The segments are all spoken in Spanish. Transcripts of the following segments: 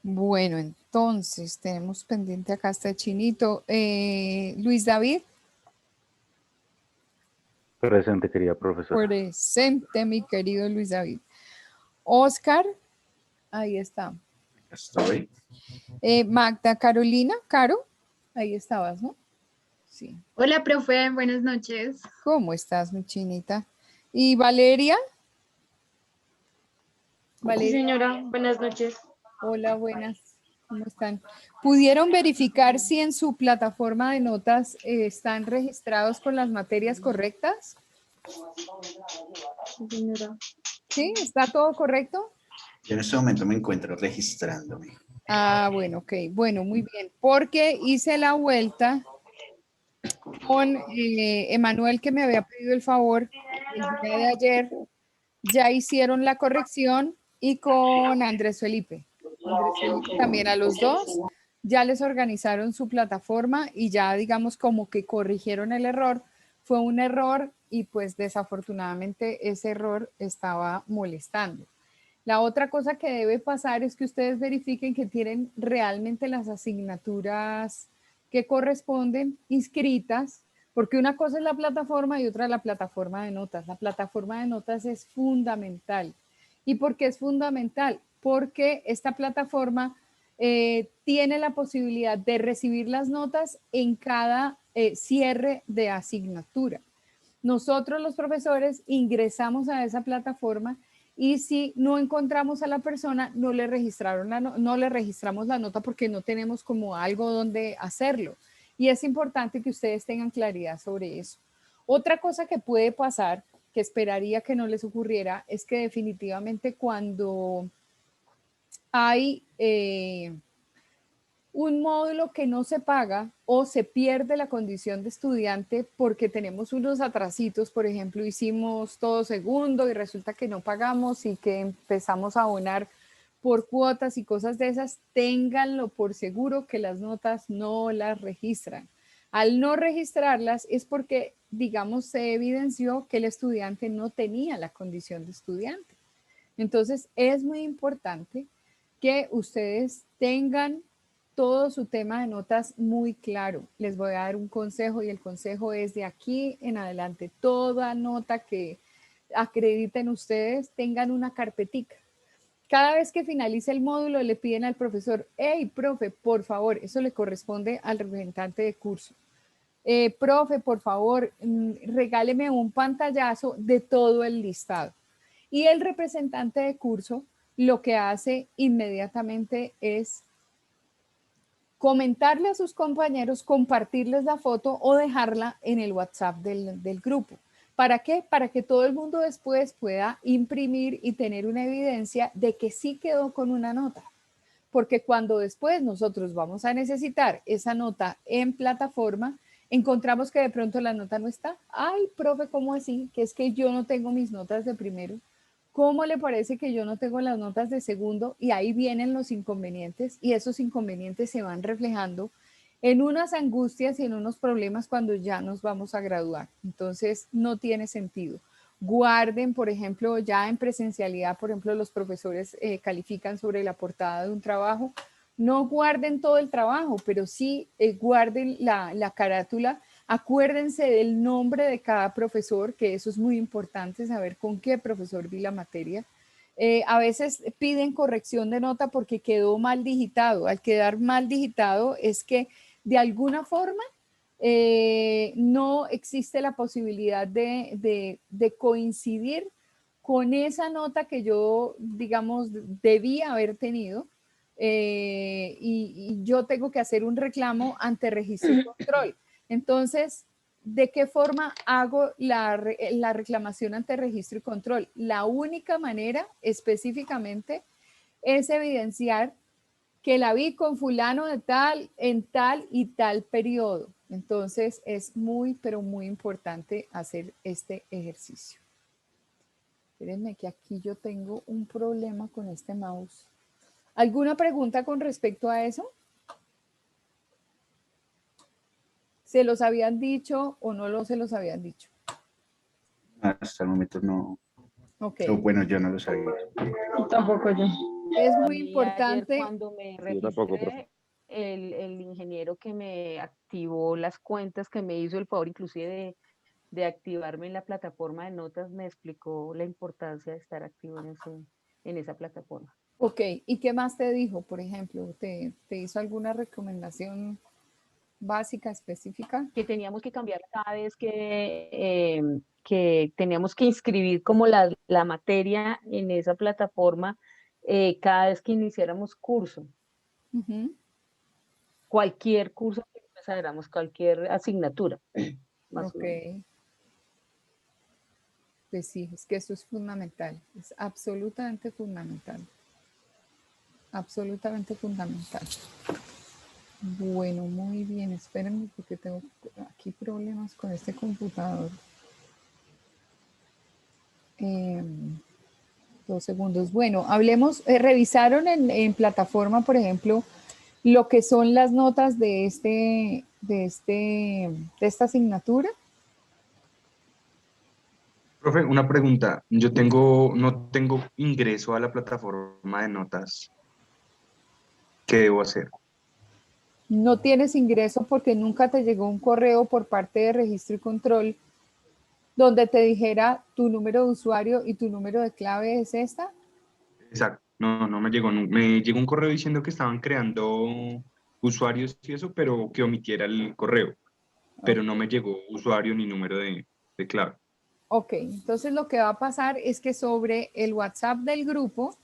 Bueno, entonces tenemos pendiente acá este chinito. Luis David, Presente, querida profesora. presente, mi querido Luis David. Oscar, ahí está. Estoy. Magda Carolina, Caro, ahí estabas, ¿no? Sí. Hola, profe, buenas noches. ¿Cómo estás, mi chinita? ¿Y Valeria? Sí, Valeria, señora, buenas noches. hola, buenas. ¿Cómo están? ¿Pudieron verificar si en su plataforma de notas están registrados con las materias correctas? Sí, señora. ¿Sí? ¿Está todo correcto? Yo en este momento me encuentro registrándome. Ah, bueno, ok. Bueno, muy bien. Porque hice la vuelta con Emanuel, que me había pedido el favor el día de ayer. Ya hicieron la corrección y con Andrés Felipe. Andrés Felipe también a los dos. Ya les organizaron su plataforma y ya digamos como que corrigieron el error. Fue un error y pues desafortunadamente ese error estaba molestando. La otra cosa que debe pasar es que ustedes verifiquen que tienen realmente las asignaturas que corresponden inscritas, porque una cosa es la plataforma y otra la plataforma de notas. La plataforma de notas es fundamental. ¿Y por qué es fundamental? Porque esta plataforma tiene la posibilidad de recibir las notas en cada cierre de asignatura. Nosotros los profesores ingresamos a esa plataforma y si no encontramos a la persona, no le registramos la nota porque no tenemos como algo donde hacerlo. Y es importante que ustedes tengan claridad sobre eso. Otra cosa que puede pasar, que esperaría que no les ocurriera, es que definitivamente cuando hay un módulo que no se paga o se pierde la condición de estudiante porque tenemos unos atrasitos, por ejemplo, hicimos todo segundo y resulta que no pagamos y que empezamos a abonar por cuotas y cosas de esas, ténganlo por seguro que las notas no las registran. Al no registrarlas es porque, digamos, se evidenció que el estudiante no tenía la condición de estudiante. Entonces, es muy importante que ustedes tengan todo su tema de notas muy claro. Les voy a dar un consejo y el consejo es de aquí en adelante. Toda nota que acrediten ustedes, tengan una carpetica. Cada vez que finalice el módulo le piden al profesor, hey, profe, por favor, eso le corresponde al representante de curso. Profe, por favor, regáleme un pantallazo de todo el listado. Y el representante de curso lo que hace inmediatamente es comentarle a sus compañeros, compartirles la foto o dejarla en el WhatsApp del grupo. ¿Para qué? Para que todo el mundo después pueda imprimir y tener una evidencia de que sí quedó con una nota. Porque cuando después nosotros vamos a necesitar esa nota en plataforma, encontramos que de pronto la nota no está. Ay, profe, ¿cómo así? Que es que yo no tengo mis notas de primero. ¿Cómo le parece que yo no tengo las notas de segundo? Y ahí vienen los inconvenientes y esos inconvenientes se van reflejando en unas angustias y en unos problemas cuando ya nos vamos a graduar. Entonces, no tiene sentido. Guarden, por ejemplo, ya en presencialidad, por ejemplo, los profesores califican sobre la portada de un trabajo. No guarden todo el trabajo, pero sí guarden la carátula. Acuérdense del nombre de cada profesor, que eso es muy importante, saber con qué profesor vi la materia. A veces piden corrección de nota porque quedó mal digitado. Al quedar mal digitado es que de alguna forma no existe la posibilidad de coincidir con esa nota que yo, digamos, debía haber tenido. Y yo tengo que hacer un reclamo ante registro y control. Entonces, ¿de qué forma hago la reclamación ante registro y control? La única manera específicamente es evidenciar que la vi con fulano de tal, en tal y tal periodo. Entonces, es muy, pero muy importante hacer este ejercicio. Espérenme que aquí yo tengo un problema con este mouse. ¿Alguna pregunta con respecto a eso? ¿Se los habían dicho o no se los habían dicho? Hasta el momento no. Ok. O bueno, yo no lo sabía. Tampoco yo. Es A muy mí importante. ayer cuando me Yo tampoco, profe. registré, el ingeniero que me activó las cuentas, que me hizo el favor inclusive de activarme en la plataforma de notas, me explicó la importancia de estar activo en esa plataforma. Ok, ¿y qué más te dijo, por ejemplo? ¿Te hizo alguna recomendación básica, específica? Que teníamos que cambiar cada vez que teníamos que inscribir como la materia en esa plataforma, cada vez que iniciáramos curso, Ujú. cualquier curso que empezáramos, cualquier asignatura, más o Ok, menos. pues sí, es que eso es fundamental, es absolutamente fundamental. Absolutamente fundamental. Bueno, muy bien, espérenme porque tengo aquí problemas con este computador. 2 segundos. Bueno, hablemos, revisaron en plataforma, por ejemplo, lo que son las notas de esta asignatura. Profe, una pregunta. No tengo ingreso a la plataforma de notas. ¿Qué debo hacer? No tienes ingreso porque nunca te llegó un correo por parte de registro y control donde te dijera tu número de usuario y tu número de clave es esta. Exacto. No me llegó. Me llegó un correo diciendo que estaban creando usuarios y eso, pero que omitiera el correo. Pero no me llegó usuario ni número de clave. Ok, entonces lo que va a pasar es que sobre el WhatsApp del grupo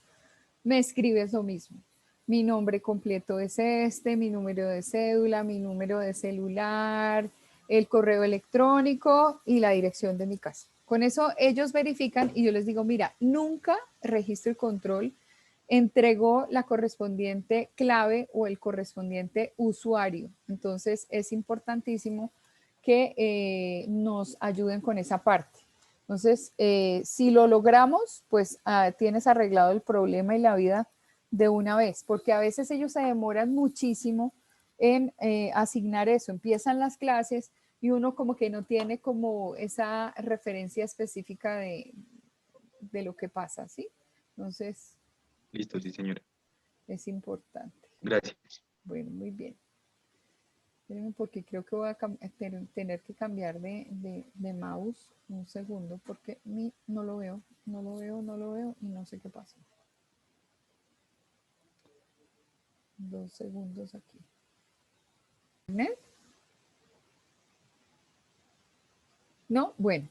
me escribes lo mismo. Mi nombre completo es este, mi número de cédula, mi número de celular, el correo electrónico y la dirección de mi casa. Con eso ellos verifican y yo les digo, mira, nunca registro y control entregó la correspondiente clave o el correspondiente usuario. Entonces es importantísimo que nos ayuden con esa parte. Entonces, si lo logramos, pues tienes arreglado el problema y la vida de una vez, porque a veces ellos se demoran muchísimo en asignar eso. Empiezan las clases y uno como que no tiene como esa referencia específica de lo que pasa, ¿sí? Entonces, Listo, sí, señora. es importante. Gracias. Bueno, muy bien. Espérenme porque creo que voy a tener que cambiar de mouse un segundo porque no lo veo y no sé qué pasa. 2 segundos aquí. ¿Internet? No, bueno.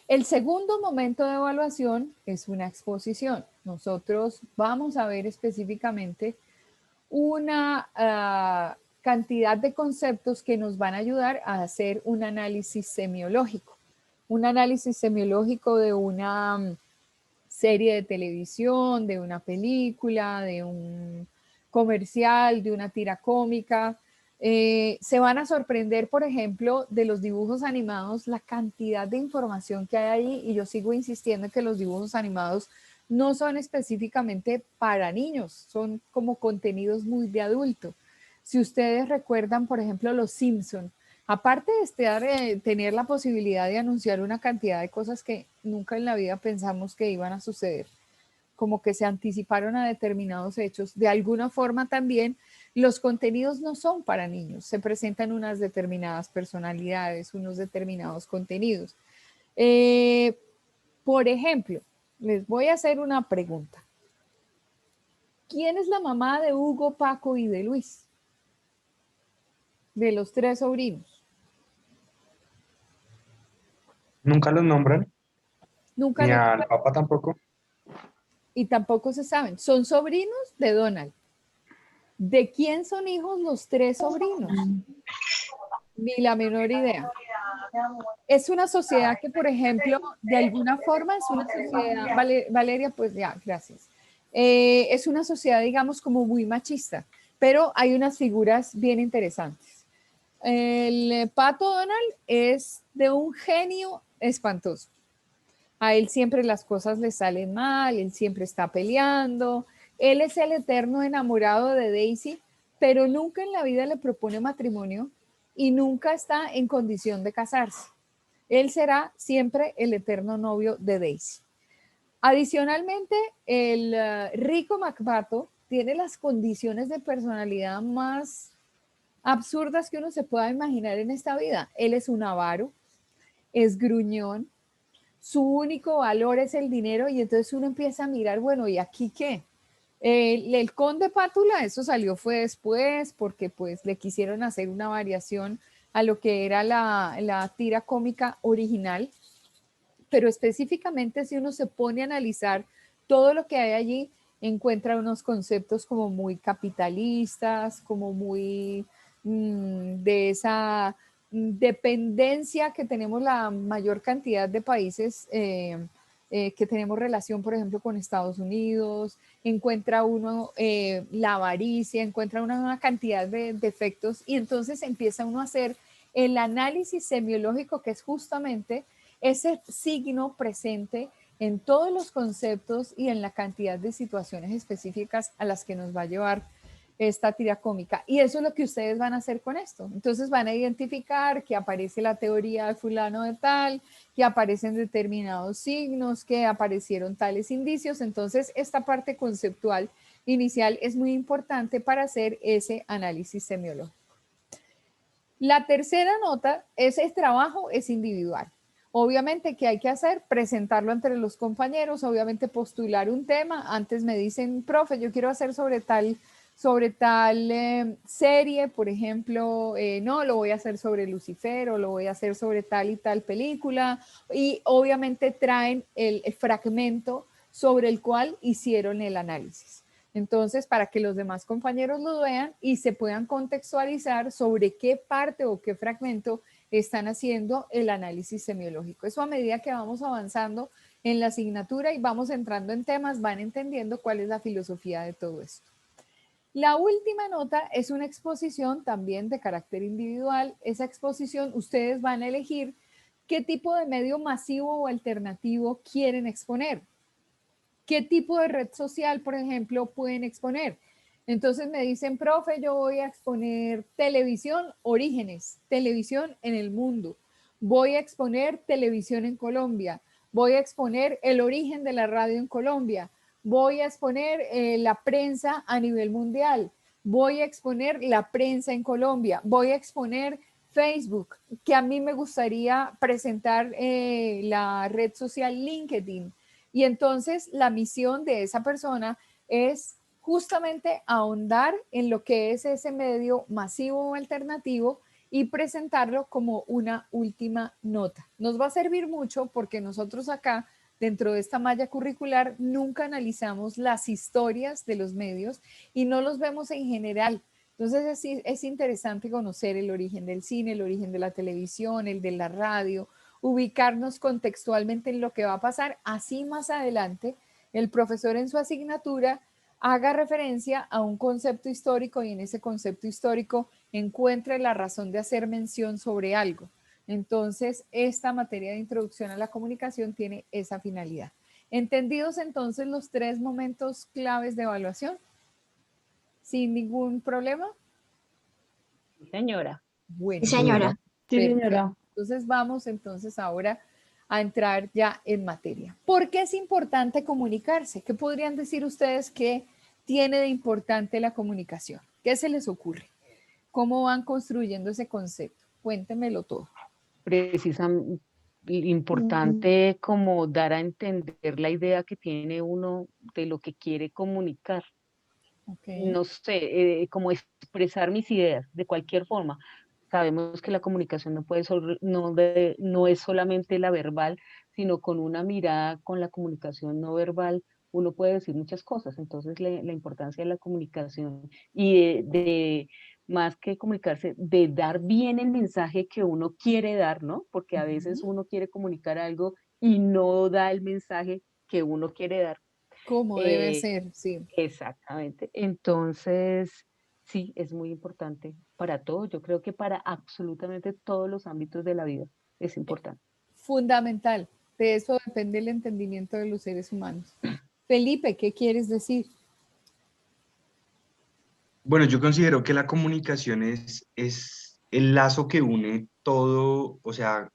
El segundo momento de evaluación es una exposición. Nosotros vamos a ver específicamente una cantidad de conceptos que nos van a ayudar a hacer un análisis semiológico. Un análisis semiológico de una serie de televisión, de una película, de un comercial, de una tira cómica. Se van a sorprender, por ejemplo, de los dibujos animados, la cantidad de información que hay ahí, y yo sigo insistiendo en que los dibujos animados no son específicamente para niños, son como contenidos muy de adulto. Si ustedes recuerdan, por ejemplo, Los Simpson, aparte de tener la posibilidad de anunciar una cantidad de cosas que nunca en la vida pensamos que iban a suceder, como que se anticiparon a determinados hechos, de alguna forma también los contenidos no son para niños, se presentan unas determinadas personalidades, unos determinados contenidos. Por ejemplo, les voy a hacer una pregunta. ¿Quién es la mamá de Hugo, Paco y de Luis? De los 3 sobrinos. ¿Nunca los nombran? Nunca Ni lo al papá tampoco. y tampoco se saben. Son sobrinos de Donald. ¿De quién son hijos los 3 sobrinos? Ni la menor idea. Es una sociedad que, por ejemplo, de alguna forma es una sociedad, Valeria, pues ya, gracias. Es una sociedad, digamos, como muy machista, pero hay unas figuras bien interesantes. El Pato Donald es de un genio espantoso. A él siempre las cosas le salen mal, él siempre está peleando. Él es el eterno enamorado de Daisy, pero nunca en la vida le propone matrimonio y nunca está en condición de casarse. Él será siempre el eterno novio de Daisy. Adicionalmente, el Rico McPato tiene las condiciones de personalidad más absurdas que uno se pueda imaginar en esta vida. Él es un avaro, es gruñón, su único valor es el dinero y entonces uno empieza a mirar, bueno, ¿y aquí qué? El Conde Pátula, eso salió fue después porque pues le quisieron hacer una variación a lo que era la tira cómica original, pero específicamente si uno se pone a analizar todo lo que hay allí, encuentra unos conceptos como muy capitalistas, como muy de esa dependencia que tenemos la mayor cantidad de países que tenemos relación, por ejemplo, con Estados Unidos, encuentra uno la avaricia, encuentra una cantidad de defectos y entonces empieza uno a hacer el análisis semiológico que es justamente ese signo presente en todos los conceptos y en la cantidad de situaciones específicas a las que nos va a llevar esta tira cómica. Y eso es lo que ustedes van a hacer con esto. Entonces van a identificar que aparece la teoría de fulano de tal, que aparecen determinados signos, que aparecieron tales indicios. Entonces esta parte conceptual inicial es muy importante para hacer ese análisis semiológico. La tercera nota, ese trabajo es individual. Obviamente, ¿qué hay que hacer? Presentarlo entre los compañeros, obviamente postular un tema. Antes me dicen, profe, yo quiero hacer sobre tal serie, por ejemplo, no, lo voy a hacer sobre Lucifer o lo voy a hacer sobre tal y tal película. Y obviamente traen el fragmento sobre el cual hicieron el análisis. Entonces, para que los demás compañeros lo vean y se puedan contextualizar sobre qué parte o qué fragmento están haciendo el análisis semiológico. Eso a medida que vamos avanzando en la asignatura y vamos entrando en temas, van entendiendo cuál es la filosofía de todo esto. La última nota es una exposición también de carácter individual. Esa exposición ustedes van a elegir qué tipo de medio masivo o alternativo quieren exponer. ¿Qué tipo de red social, por ejemplo, pueden exponer? Entonces me dicen, profe, yo voy a exponer televisión, orígenes, televisión en el mundo. Voy a exponer televisión en Colombia. Voy a exponer el origen de la radio en Colombia. Voy a exponer la prensa a nivel mundial. Voy a exponer la prensa en Colombia. Voy a exponer Facebook, que a mí me gustaría presentar la red social LinkedIn. Y entonces la misión de esa persona es justamente ahondar en lo que es ese medio masivo o alternativo y presentarlo como una última nota. Nos va a servir mucho porque nosotros acá, dentro de esta malla curricular, nunca analizamos las historias de los medios y no los vemos en general. Entonces es interesante conocer el origen del cine, el origen de la televisión, el de la radio, ubicarnos contextualmente en lo que va a pasar, así más adelante el profesor en su asignatura haga referencia a un concepto histórico y en ese concepto histórico encuentre la razón de hacer mención sobre algo. Entonces, esta materia de introducción a la comunicación tiene esa finalidad. ¿Entendidos entonces los 3 momentos claves de evaluación? ¿Sin ningún problema? Señora. Bueno, Sí, señora. Sí, señora. perfecto. Entonces vamos entonces ahora a entrar ya en materia. ¿Por qué es importante comunicarse? ¿Qué podrían decir ustedes que tiene de importante la comunicación? ¿Qué se les ocurre? ¿Cómo van construyendo ese concepto? Cuéntemelo todo. Precisamente importante como dar a entender la idea que tiene uno de lo que quiere comunicar. Okay. No sé, como expresar mis ideas de cualquier forma. Sabemos que la comunicación no es solamente la verbal, sino con una mirada, con la comunicación no verbal, uno puede decir muchas cosas. Entonces, la importancia de la comunicación y de más que comunicarse, de dar bien el mensaje que uno quiere dar, ¿no? Porque a veces uno quiere comunicar algo y no da el mensaje que uno quiere dar. ¿Cómo debe ser? Sí. Exactamente. Entonces, sí, es muy importante para todo. Yo creo que para absolutamente todos los ámbitos de la vida es importante. Fundamental. De eso depende el entendimiento de los seres humanos. Felipe, ¿qué quieres decir? Bueno, yo considero que la comunicación es el lazo que une todo, o sea,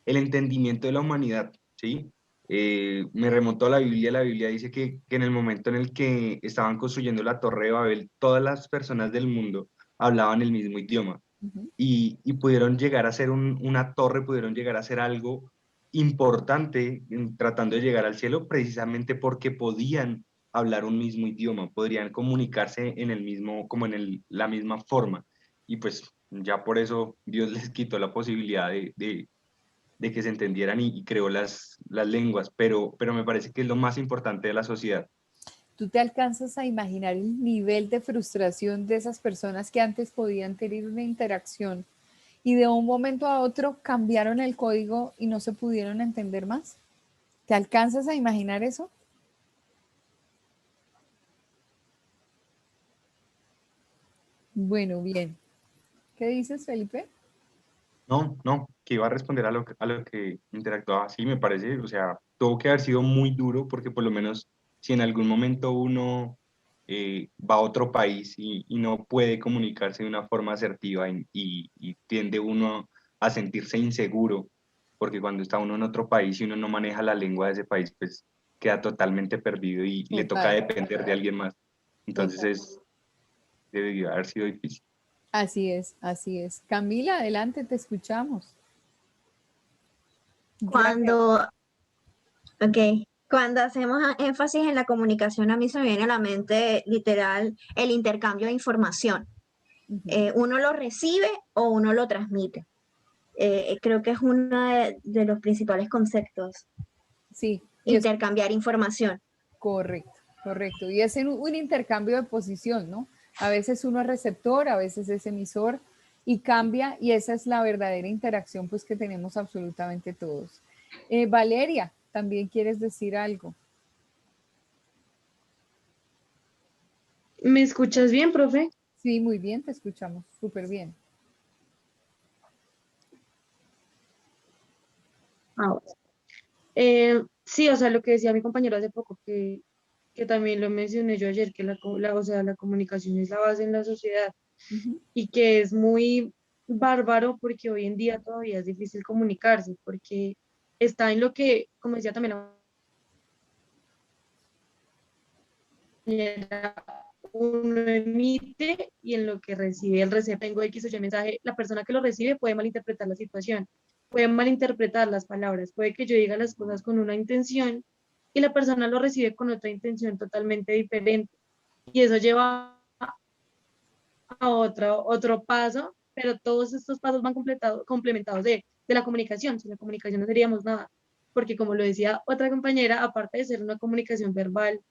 el entendimiento de la humanidad, ¿sí? Me remontó a la Biblia dice que en el momento en el que estaban construyendo la Torre de Babel, todas las personas del mundo hablaban el mismo idioma Ujú. y pudieron llegar a ser una torre, pudieron llegar a ser algo importante tratando de llegar al cielo precisamente porque podían hablar un mismo idioma, podrían comunicarse en el mismo, como en la misma forma. Y pues ya por eso Dios les quitó la posibilidad de que se entendieran y creó las lenguas, pero me parece que es lo más importante de la sociedad. ¿Tú te alcanzas a imaginar el nivel de frustración de esas personas que antes podían tener una interacción y de un momento a otro cambiaron el código y no se pudieron entender más? ¿Te alcanzas a imaginar eso? Bueno, bien. ¿Qué dices, Felipe? No, que iba a responder a lo que interactuaba. Sí, me parece, o sea, tuvo que haber sido muy duro porque por lo menos si en algún momento uno va a otro país y no puede comunicarse de una forma asertiva y tiende uno a sentirse inseguro, porque cuando está uno en otro país y uno no maneja la lengua de ese país, pues queda totalmente perdido y le toca Total, depender de alguien más. Entonces total. debería haber sido difícil. Así es, así es. Camila, adelante, te escuchamos. Gracias. Cuando, ok, cuando hacemos énfasis en la comunicación, a mí se me viene a la mente literal el intercambio de información. Ujú. Uno lo recibe o uno lo transmite. Creo que es uno de los principales conceptos, Sí, y es intercambiar información. correcto, correcto. Y es en un intercambio de posición, ¿no? A veces uno es receptor, a veces es emisor y cambia y esa es la verdadera interacción pues que tenemos absolutamente todos. Valeria, también quieres decir algo. ¿Me escuchas bien, profe? Sí, muy bien, te escuchamos súper bien. Ah, bueno. Sí, o sea, lo que decía mi compañero hace poco, que también lo mencioné yo ayer, que o sea, la comunicación es la base en la sociedad Ujú. y que es muy bárbaro porque hoy en día todavía es difícil comunicarse, porque está en lo que, como decía también la compañera, uno emite y en lo que recibe el receptor. Tengo X o Y mensaje, la persona que lo recibe puede malinterpretar la situación, puede malinterpretar las palabras, puede que yo diga las cosas con una intención y la persona lo recibe con otra intención totalmente diferente. Y eso lleva a otro paso, pero todos estos pasos van complementados de la comunicación. Sin la comunicación no seríamos nada, porque como lo decía otra compañera, aparte de ser una comunicación verbal,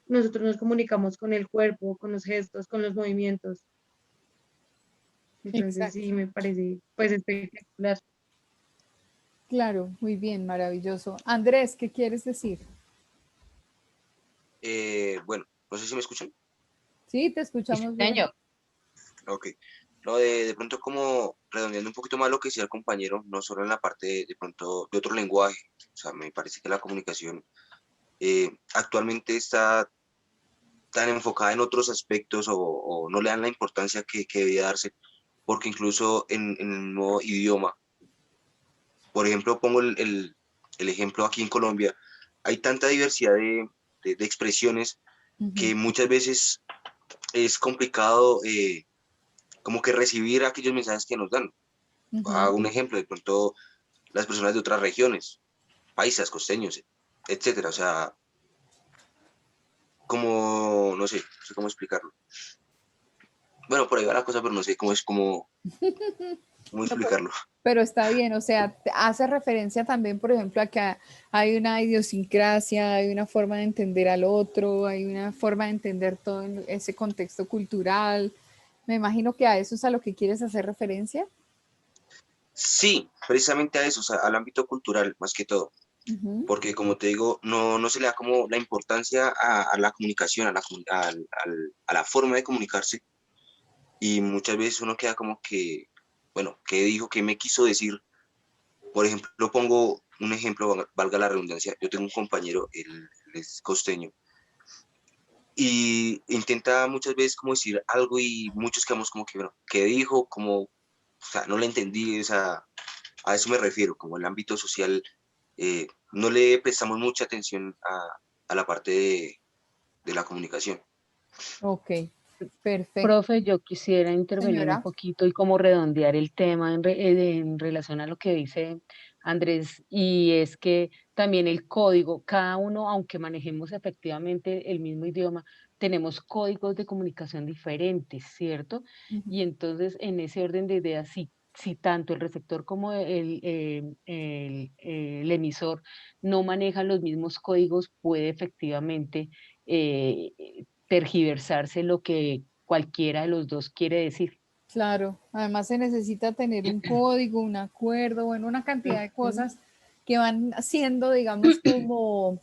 nosotros nos comunicamos con el cuerpo, con los gestos, con los movimientos. Entonces Exacto. sí, me parece pues espectacular. Claro, muy bien, maravilloso. Andrés, ¿qué quieres decir? Bueno, no sé si me escuchan. Sí, te escuchamos bien. Señor. Ok. No, de pronto como redondeando un poquito más lo que decía el compañero, no solo en la parte de pronto de otro lenguaje. O sea, me parece que la comunicación actualmente está tan enfocada en otros aspectos o no le dan la importancia que debía darse, porque incluso en el nuevo idioma, por ejemplo, pongo el ejemplo aquí en Colombia, hay tanta diversidad de expresiones que Ujú, muchas veces es complicado como que recibir aquellos mensajes que nos dan. ujú. Hago un ejemplo, de pronto las personas de otras regiones, paisas, costeños, etcétera. O sea, como, no sé cómo explicarlo. Bueno, por ahí va la cosa, pero no sé cómo No, explicarlo. pero está bien, o sea, hace referencia también, por ejemplo, a que hay una idiosincrasia, hay una forma de entender al otro, hay una forma de entender todo ese contexto cultural. Me imagino que a eso es a lo que quieres hacer referencia. Sí, precisamente a eso, o sea, al ámbito cultural más que todo, Ujú. porque como te digo, no se le da como la importancia a la comunicación, a la forma de comunicarse, y muchas veces uno queda como que, bueno, ¿qué dijo? ¿Qué me quiso decir? Por ejemplo, pongo un ejemplo, valga la redundancia, yo tengo un compañero, él es costeño, y intenta muchas veces como decir algo y muchos quedamos como que, bueno, ¿qué dijo? Como, o sea, no le entendí, o sea, a eso me refiero, como el ámbito social no le prestamos mucha atención a la parte de la comunicación. Ok, perfecto. Profe, yo quisiera intervenir Señora. un poquito y como redondear el tema en relación a lo que dice Andrés, y es que también el código, cada uno, aunque manejemos efectivamente el mismo idioma, tenemos códigos de comunicación diferentes, ¿cierto? Ujú. Y entonces, en ese orden de ideas, si tanto el receptor como el emisor no manejan los mismos códigos, puede efectivamente eh, tergiversarse lo que cualquiera de los dos quiere decir. Claro, además se necesita tener un código, un acuerdo, bueno, una cantidad de cosas que van siendo, digamos, como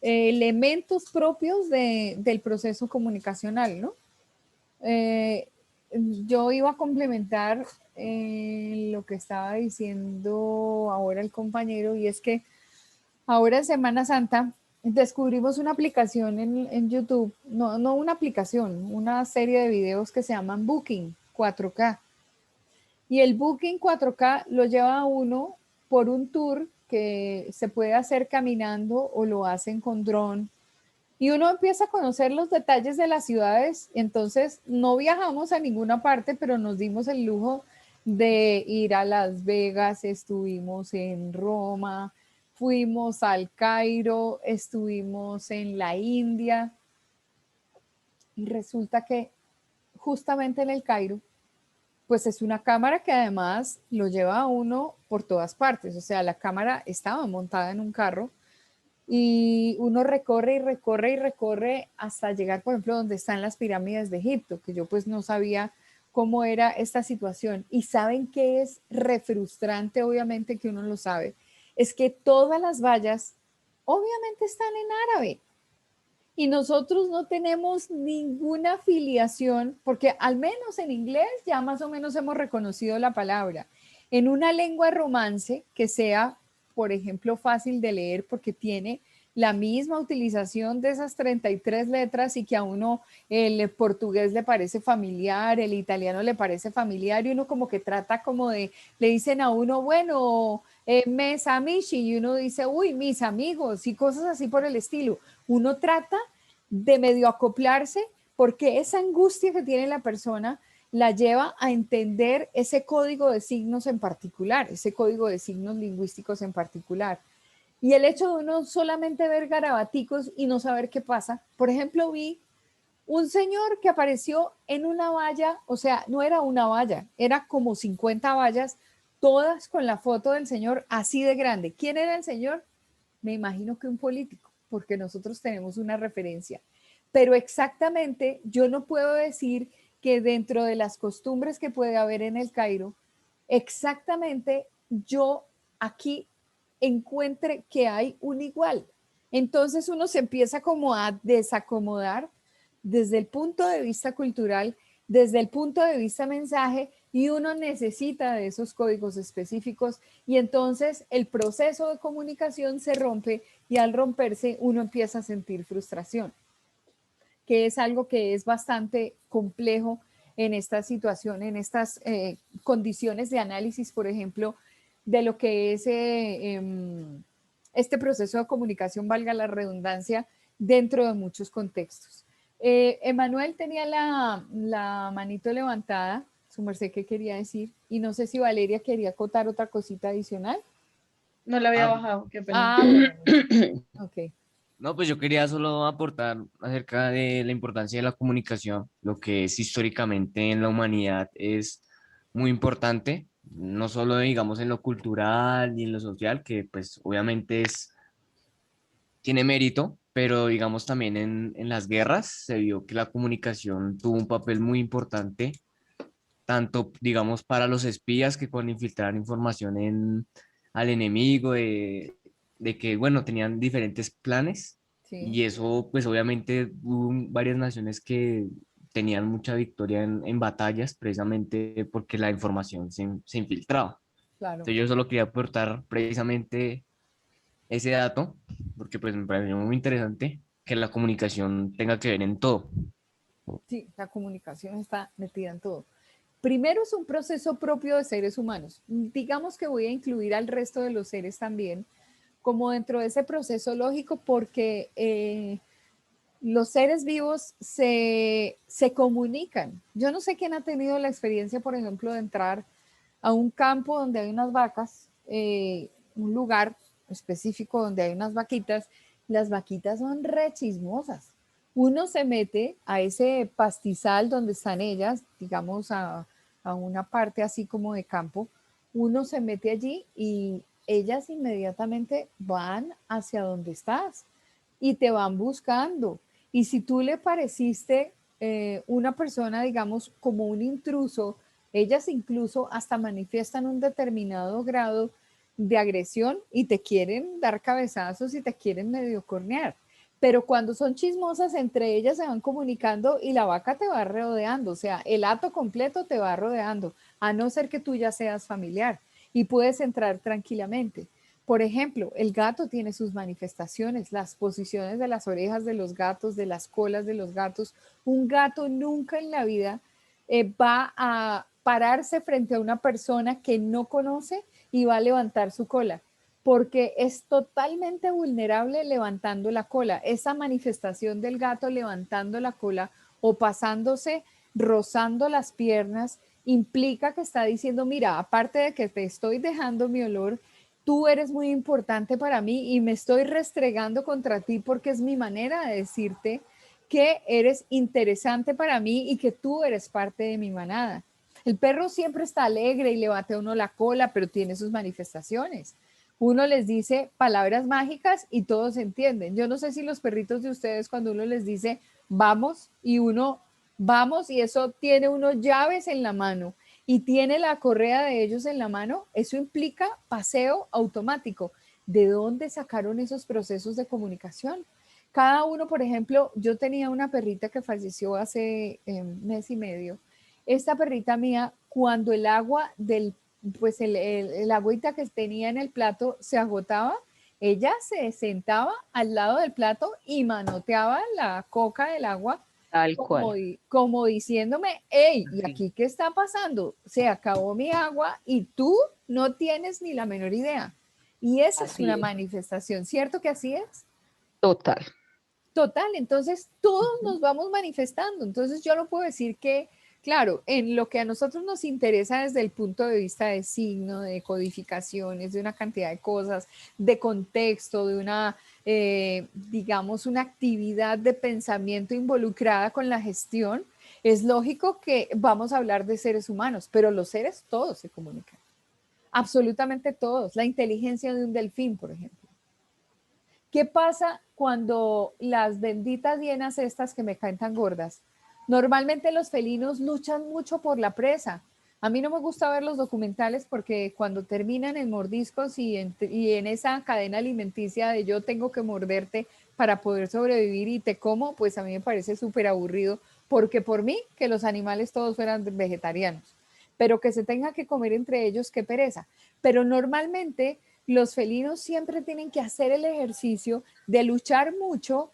elementos propios del proceso comunicacional, ¿no? Eh, yo iba a complementar lo que estaba diciendo ahora el compañero, y es que ahora en Semana Santa descubrimos una aplicación en YouTube, no una aplicación, una serie de videos que se llaman Booking 4K. Y el Booking 4K lo lleva a uno por un tour que se puede hacer caminando o lo hacen con dron. Y uno empieza a conocer los detalles de las ciudades. Entonces, no viajamos a ninguna parte, pero nos dimos el lujo de ir a Las Vegas, estuvimos en Roma, fuimos al Cairo, estuvimos en la India. Y resulta que justamente en el Cairo, pues es una cámara que además lo lleva a uno por todas partes. O sea, la cámara estaba montada en un carro y uno recorre y recorre y recorre hasta llegar, por ejemplo, donde están las pirámides de Egipto, que yo pues no sabía cómo era esta situación. Y saben que es refrustrante, obviamente que uno lo sabe, es que todas las vallas obviamente están en árabe. Y nosotros no tenemos ninguna afiliación, porque al menos en inglés ya más o menos hemos reconocido la palabra. En una lengua romance que sea, por ejemplo, fácil de leer porque tiene la misma utilización de esas 33 letras y que a uno el portugués le parece familiar, el italiano le parece familiar y uno como que trata como de, le dicen a uno, bueno, mes amici, y uno dice, uy, mis amigos y cosas así por el estilo. Uno trata de medio acoplarse porque esa angustia que tiene la persona la lleva a entender ese código de signos en particular, ese código de signos lingüísticos en particular. Y el hecho de uno solamente ver garabaticos y no saber qué pasa. Por ejemplo, vi un señor que apareció en una valla, o sea, no era una valla, era como 50 vallas, todas con la foto del señor así de grande. ¿Quién era el señor? Me imagino que un político, porque nosotros tenemos una referencia. Pero exactamente, yo no puedo decir que dentro de las costumbres que puede haber en el Cairo, exactamente yo aquí encuentre que hay un igual. Entonces uno se empieza como a desacomodar desde el punto de vista cultural, desde el punto de vista mensaje, y uno necesita de esos códigos específicos y entonces el proceso de comunicación se rompe y al romperse uno empieza a sentir frustración, que es algo que es bastante complejo en esta situación, en estas condiciones de análisis, por ejemplo, de lo que es este proceso de comunicación, valga la redundancia, dentro de muchos contextos. Emanuel tenía la manito levantada, su merced, ¿qué quería decir? Y no sé si Valeria quería acotar otra cosita adicional. No la había bajado, qué pena. Ah, bueno, ok. No, pues yo quería solo aportar acerca de la importancia de la comunicación, lo que es históricamente en la humanidad es muy importante, no solo digamos en lo cultural y en lo social, que pues obviamente tiene mérito, pero digamos también en las guerras se vio que la comunicación tuvo un papel muy importante, tanto digamos para los espías que con infiltrar información al enemigo, de que bueno, tenían diferentes planes Sí. y eso pues obviamente hubo varias naciones que tenían mucha victoria en batallas precisamente porque la información se infiltraba. Claro. Entonces yo solo quería aportar precisamente ese dato porque pues me pareció muy interesante que la comunicación tenga que ver en todo. Sí, la comunicación está metida en todo. Primero es un proceso propio de seres humanos. Digamos que voy a incluir al resto de los seres también, como dentro de ese proceso lógico porque los seres vivos se comunican. Yo no sé quién ha tenido la experiencia, por ejemplo, de entrar a un campo donde hay unas vacas, un lugar específico donde hay unas vaquitas. Las vaquitas son re chismosas. Uno se mete a ese pastizal donde están ellas, digamos a una parte así como de campo, uno se mete allí y ellas inmediatamente van hacia donde estás y te van buscando. Y si tú le pareciste una persona, digamos, como un intruso, ellas incluso hasta manifiestan un determinado grado de agresión y te quieren dar cabezazos y te quieren medio cornear. Pero cuando son chismosas, entre ellas se van comunicando y la vaca te va rodeando, o sea, el hato completo te va rodeando, a no ser que tú ya seas familiar y puedes entrar tranquilamente. Por ejemplo, el gato tiene sus manifestaciones, las posiciones de las orejas de los gatos, de las colas de los gatos. Un gato nunca en la vida va a pararse frente a una persona que no conoce y va a levantar su cola, porque es totalmente vulnerable levantando la cola. Esa manifestación del gato levantando la cola o pasándose, rozando las piernas, implica que está diciendo, mira, aparte de que te estoy dejando mi olor, tú eres muy importante para mí y me estoy restregando contra ti porque es mi manera de decirte que eres interesante para mí y que tú eres parte de mi manada. El perro siempre está alegre y le bate a uno la cola, pero tiene sus manifestaciones. Uno les dice palabras mágicas y todos entienden. Yo no sé si los perritos de ustedes cuando uno les dice vamos y uno vamos y eso tiene unos llaves en la mano y tiene la correa de ellos en la mano, eso implica paseo automático. ¿De dónde sacaron esos procesos de comunicación? Cada uno, por ejemplo, yo tenía una perrita que falleció hace mes y medio. Esta perrita mía, cuando el agua del, pues el agüita que tenía en el plato se agotaba, ella se sentaba al lado del plato y manoteaba la coca del agua Tal como, cual. como diciéndome, hey, ¿y Así. aquí qué está pasando? Se acabó mi agua y tú no tienes ni la menor idea. Y esa es Así una es. manifestación, ¿cierto que así es? Total. Total, entonces todos nos vamos manifestando. Entonces yo no puedo decir que, claro, en lo que a nosotros nos interesa desde el punto de vista de signo, de codificaciones, de una cantidad de cosas, de contexto, de una, digamos, una actividad de pensamiento involucrada con la gestión, es lógico que vamos a hablar de seres humanos, pero los seres todos se comunican, absolutamente todos. La inteligencia de un delfín, por ejemplo. ¿Qué pasa cuando las benditas hienas estas que me caen tan gordas? Normalmente los felinos luchan mucho por la presa. A mí no me gusta ver los documentales porque cuando terminan en mordiscos y en esa cadena alimenticia de yo tengo que morderte para poder sobrevivir y te como, pues a mí me parece súper aburrido porque por mí que los animales todos fueran vegetarianos, pero que se tenga que comer entre ellos, qué pereza. Pero normalmente los felinos siempre tienen que hacer el ejercicio de luchar mucho,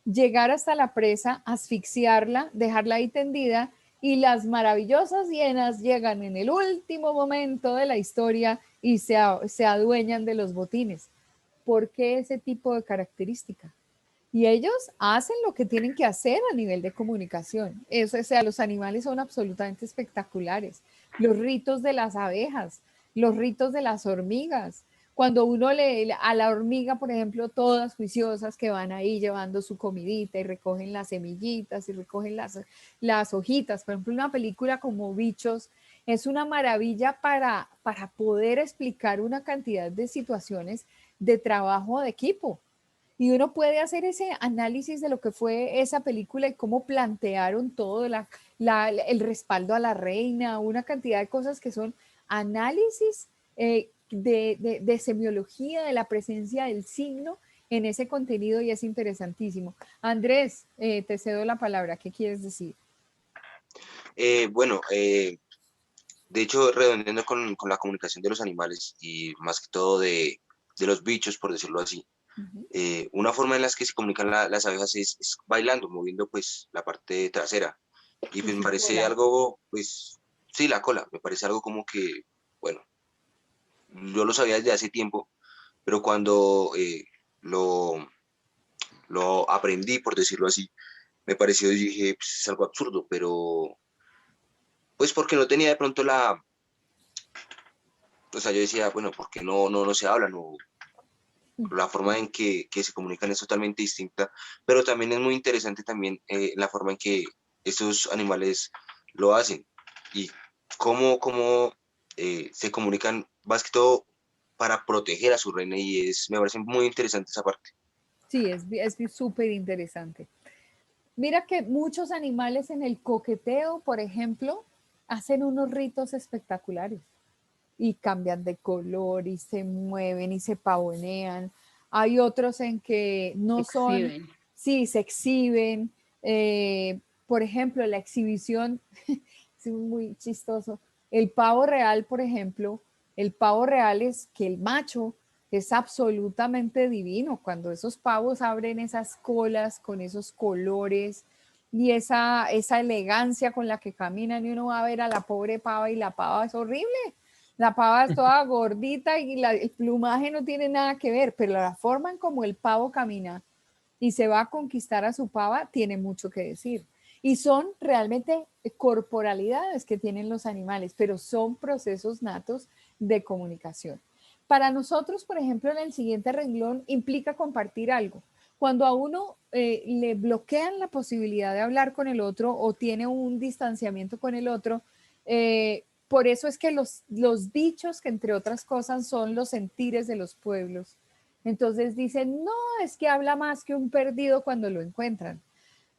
llegar hasta la presa, asfixiarla, dejarla ahí tendida y las maravillosas hienas llegan en el último momento de la historia y se adueñan de los botines. ¿Por qué ese tipo de característica? Y ellos hacen lo que tienen que hacer a nivel de comunicación. Eso, o sea, los animales son absolutamente espectaculares. Los ritos de las abejas, los ritos de las hormigas. Cuando uno a la hormiga, por ejemplo, todas juiciosas que van ahí llevando su comidita y recogen las semillitas y recogen las hojitas. Por ejemplo, una película como Bichos es una maravilla para poder explicar una cantidad de situaciones de trabajo de equipo. Y uno puede hacer ese análisis de lo que fue esa película y cómo plantearon todo, el respaldo a la reina, una cantidad de cosas que son análisis de semiología, de la presencia del signo en ese contenido y es interesantísimo. Andrés, te cedo la palabra. ¿Qué quieres decir? Bueno, de hecho, redondeando con la comunicación de los animales y más que todo de los bichos, por decirlo así. Una forma en la que se comunican las abejas es bailando, moviendo pues la parte trasera. Y pues me parece cola. algo, pues, sí, la cola, me parece algo como que, bueno, yo lo sabía desde hace tiempo, pero cuando lo aprendí, por decirlo así, me pareció, y dije, pues, es algo absurdo, pero pues porque no tenía de pronto o sea, yo decía, bueno, porque no se hablan, o la forma en que se comunican es totalmente distinta, pero también es muy interesante también la forma en que estos animales lo hacen y cómo se comunican, más que todo para proteger a su reina, y me parece muy interesante esa parte. Sí, es súper interesante. Mira que muchos animales en el coqueteo, por ejemplo, hacen unos ritos espectaculares y cambian de color y se mueven y se pavonean. Hay otros en que no son, Exhiben. sí, se exhiben. Por ejemplo, la exhibición, es muy chistoso. El pavo real, por ejemplo, el pavo real es que el macho es absolutamente divino cuando esos pavos abren esas colas con esos colores y esa elegancia con la que caminan, y uno va a ver a la pobre pava y la pava es horrible. La pava es toda gordita y el plumaje no tiene nada que ver, pero la forma en como el pavo camina y se va a conquistar a su pava tiene mucho que decir. Y son realmente corporalidades que tienen los animales, pero son procesos natos de comunicación. Para nosotros, por ejemplo, en el siguiente renglón implica compartir algo. Cuando a uno le bloquean la posibilidad de hablar con el otro o tiene un distanciamiento con el otro, por eso es que los dichos, que entre otras cosas son los sentires de los pueblos, entonces dicen, no, es que habla más que un perdido cuando lo encuentran.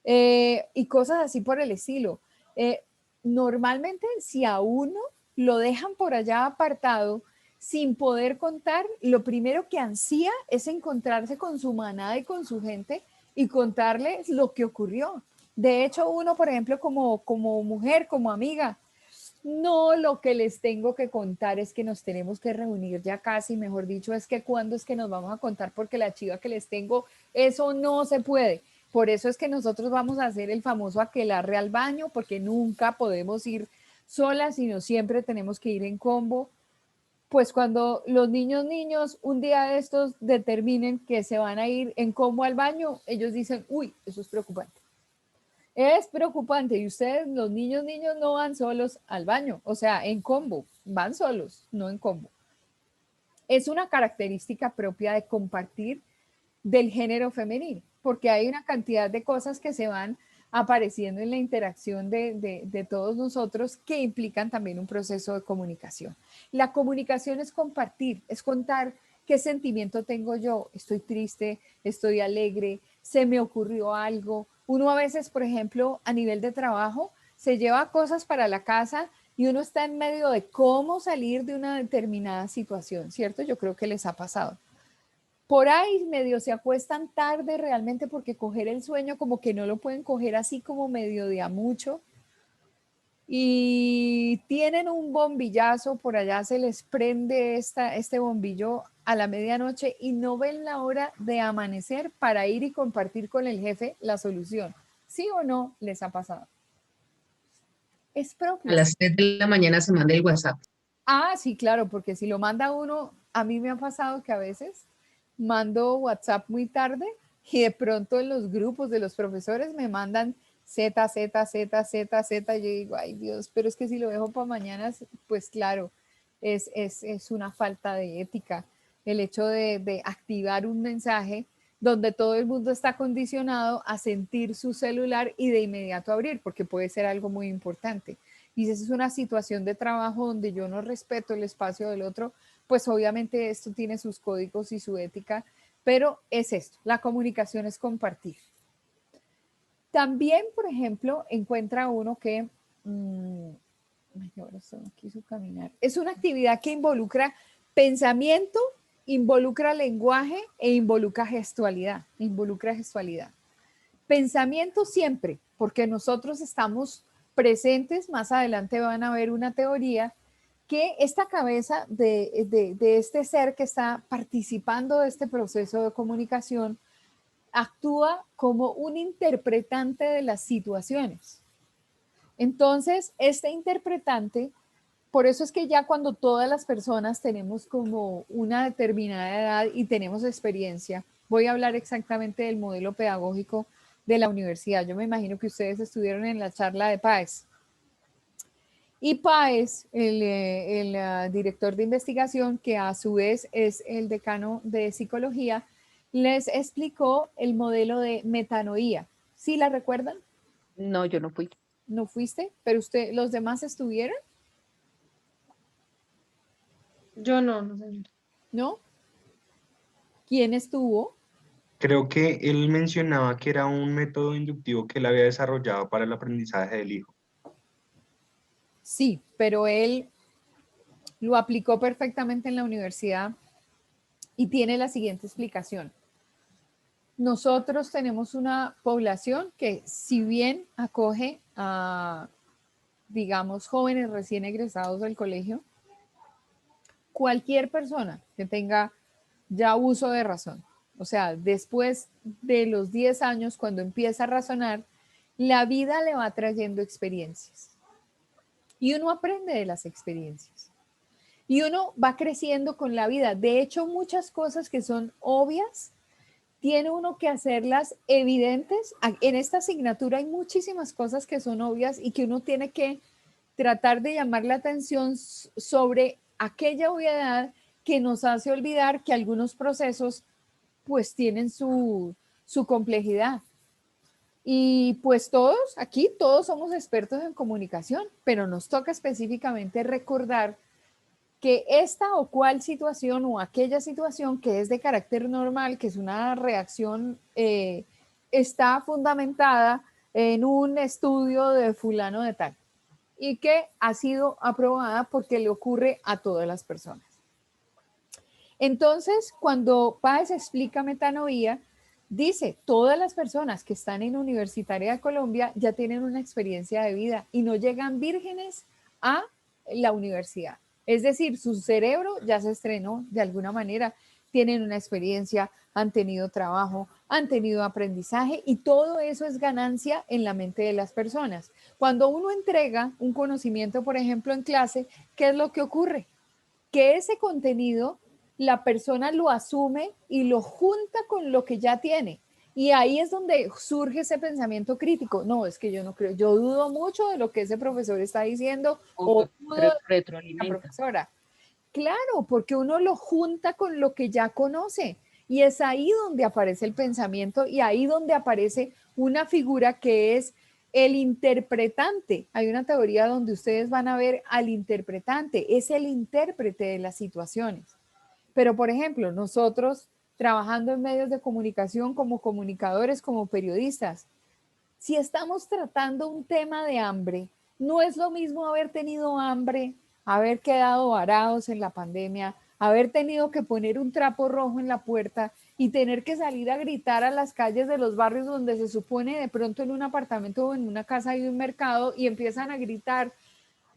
Y cosas así por el estilo. Eh, Normalmente, si a uno lo dejan por allá apartado, sin poder contar, lo primero que ansía es encontrarse con su manada y con su gente y contarles lo que ocurrió. De hecho, uno, por ejemplo, como mujer, como amiga, no, lo que les tengo que contar es que nos tenemos que reunir ya casi, mejor dicho, es que cuándo es que nos vamos a contar, porque la chiva que les tengo, eso no se puede. Por eso es que nosotros vamos a hacer el famoso aquelarre al baño, porque nunca podemos ir solas, sino siempre tenemos que ir en combo. Pues cuando los niños un día de estos determinen que se van a ir en combo al baño, ellos dicen, uy, eso es preocupante. Es preocupante, y ustedes, los niños, no van solos al baño, o sea, en combo, van solos, no en combo. Es una característica propia de compartir del género femenino, porque hay una cantidad de cosas que se van apareciendo en la interacción de todos nosotros que implican también un proceso de comunicación. La comunicación es compartir, es contar qué sentimiento tengo yo, estoy triste, estoy alegre, se me ocurrió algo. Uno a veces, por ejemplo, a nivel de trabajo, se lleva cosas para la casa y uno está en medio de cómo salir de una determinada situación, ¿cierto? Yo creo que les ha pasado. Por ahí medio se acuestan tarde realmente porque coger el sueño como que no lo pueden coger así como medio de a mucho. Y tienen un bombillazo, por allá se les prende este bombillo a la medianoche y no ven la hora de amanecer para ir y compartir con el jefe la solución. ¿Sí o no les ha pasado? Es propio. A las 3 de la mañana se manda el WhatsApp. Ah, sí, claro, porque si lo manda uno, a mí me ha pasado que a veces mando WhatsApp muy tarde y de pronto en los grupos de los profesores me mandan Z, Z, Z, Z, Z. Yo digo, ay Dios, pero es que si lo dejo para mañana, pues claro, es una falta de ética el hecho de activar un mensaje donde todo el mundo está condicionado a sentir su celular y de inmediato abrir, porque puede ser algo muy importante. Y si es una situación de trabajo donde yo no respeto el espacio del otro, pues obviamente esto tiene sus códigos y su ética, pero es esto, la comunicación es compartir. También, por ejemplo, encuentra uno que ahora se me quiso caminar. Es una actividad que involucra pensamiento, involucra lenguaje e involucra gestualidad. Pensamiento siempre, porque nosotros estamos presentes, más adelante van a ver una teoría que esta cabeza de este ser que está participando de este proceso de comunicación actúa como un interpretante de las situaciones. Entonces, este interpretante por eso es que ya cuando todas las personas tenemos como una determinada edad y tenemos experiencia, voy a hablar exactamente del modelo pedagógico de la universidad. Yo me imagino que ustedes estuvieron en la charla de Páez. Y Páez, el director de investigación, que a su vez es el decano de psicología, les explicó el modelo de metanoía. ¿Sí la recuerdan? No, yo no fui. ¿No fuiste? ¿Pero los demás estuvieron? Yo no, señor. ¿No? ¿Quién estuvo? Creo que él mencionaba que era un método inductivo que él había desarrollado para el aprendizaje del hijo. Sí, pero él lo aplicó perfectamente en la universidad y tiene la siguiente explicación. Nosotros tenemos una población que, si bien acoge a, digamos, jóvenes recién egresados del colegio, cualquier persona que tenga ya uso de razón, o sea, después de los 10 años, cuando empieza a razonar, la vida le va trayendo experiencias. Y uno aprende de las experiencias. Y uno va creciendo con la vida. De hecho, muchas cosas que son obvias, tiene uno que hacerlas evidentes. En esta asignatura hay muchísimas cosas que son obvias y que uno tiene que tratar de llamar la atención sobre aquella obviedad que nos hace olvidar que algunos procesos pues tienen su complejidad. Y pues todos somos expertos en comunicación, pero nos toca específicamente recordar que esta o cual situación o aquella situación que es de carácter normal, que es una reacción, está fundamentada en un estudio de fulano de tal y que ha sido aprobada porque le ocurre a todas las personas. Entonces, cuando Páez explica metanoía, dice, todas las personas que están en Universitaria de Colombia ya tienen una experiencia de vida y no llegan vírgenes a la universidad. Es decir, su cerebro ya se estrenó de alguna manera, tienen una experiencia, han tenido trabajo, han tenido aprendizaje y todo eso es ganancia en la mente de las personas. Cuando uno entrega un conocimiento, por ejemplo, en clase, ¿qué es lo que ocurre? Que ese contenido la persona lo asume y lo junta con lo que ya tiene. Y ahí es donde surge ese pensamiento crítico. No, es que yo no creo, yo dudo mucho de lo que ese profesor está diciendo o dudo de la profesora. Claro, porque uno lo junta con lo que ya conoce. Y es ahí donde aparece el pensamiento y ahí donde aparece una figura que es el interpretante. Hay una teoría donde ustedes van a ver al interpretante, es el intérprete de las situaciones. Pero, por ejemplo, nosotros trabajando en medios de comunicación como comunicadores, como periodistas, si estamos tratando un tema de hambre, no es lo mismo haber tenido hambre, haber quedado varados en la pandemia, haber tenido que poner un trapo rojo en la puerta y tener que salir a gritar a las calles de los barrios donde se supone de pronto en un apartamento o en una casa hay un mercado y empiezan a gritar,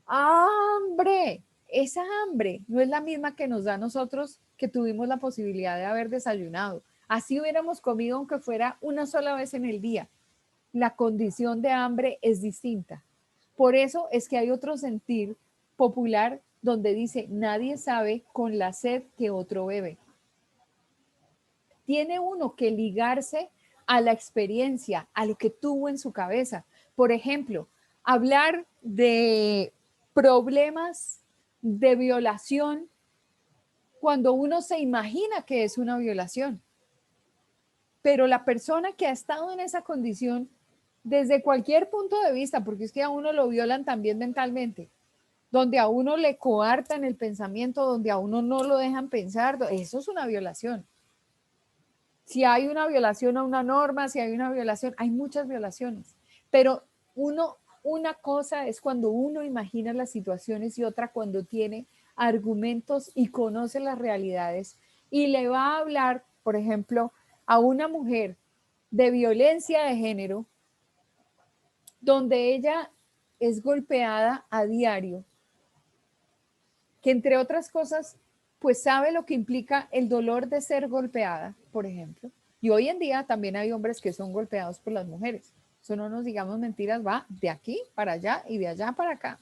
¡hambre! Esa hambre no es la misma que nos da a nosotros que tuvimos la posibilidad de haber desayunado. Así hubiéramos comido aunque fuera una sola vez en el día. La condición de hambre es distinta. Por eso es que hay otro sentir popular donde dice, nadie sabe con la sed que otro bebe. Tiene uno que ligarse a la experiencia, a lo que tuvo en su cabeza. Por ejemplo, hablar de problemas de violación cuando uno se imagina que es una violación. Pero la persona que ha estado en esa condición, desde cualquier punto de vista, porque es que a uno lo violan también mentalmente, donde a uno le coartan el pensamiento, donde a uno no lo dejan pensar, eso es una violación. Si hay una violación a una norma, si hay una violación, hay muchas violaciones, pero una cosa es cuando uno imagina las situaciones y otra cuando tiene argumentos y conoce las realidades y le va a hablar, por ejemplo, a una mujer de violencia de género, donde ella es golpeada a diario, que entre otras cosas, pues sabe lo que implica el dolor de ser golpeada, por ejemplo. Y hoy en día también hay hombres que son golpeados por las mujeres. Eso no nos digamos mentiras, va de aquí para allá y de allá para acá.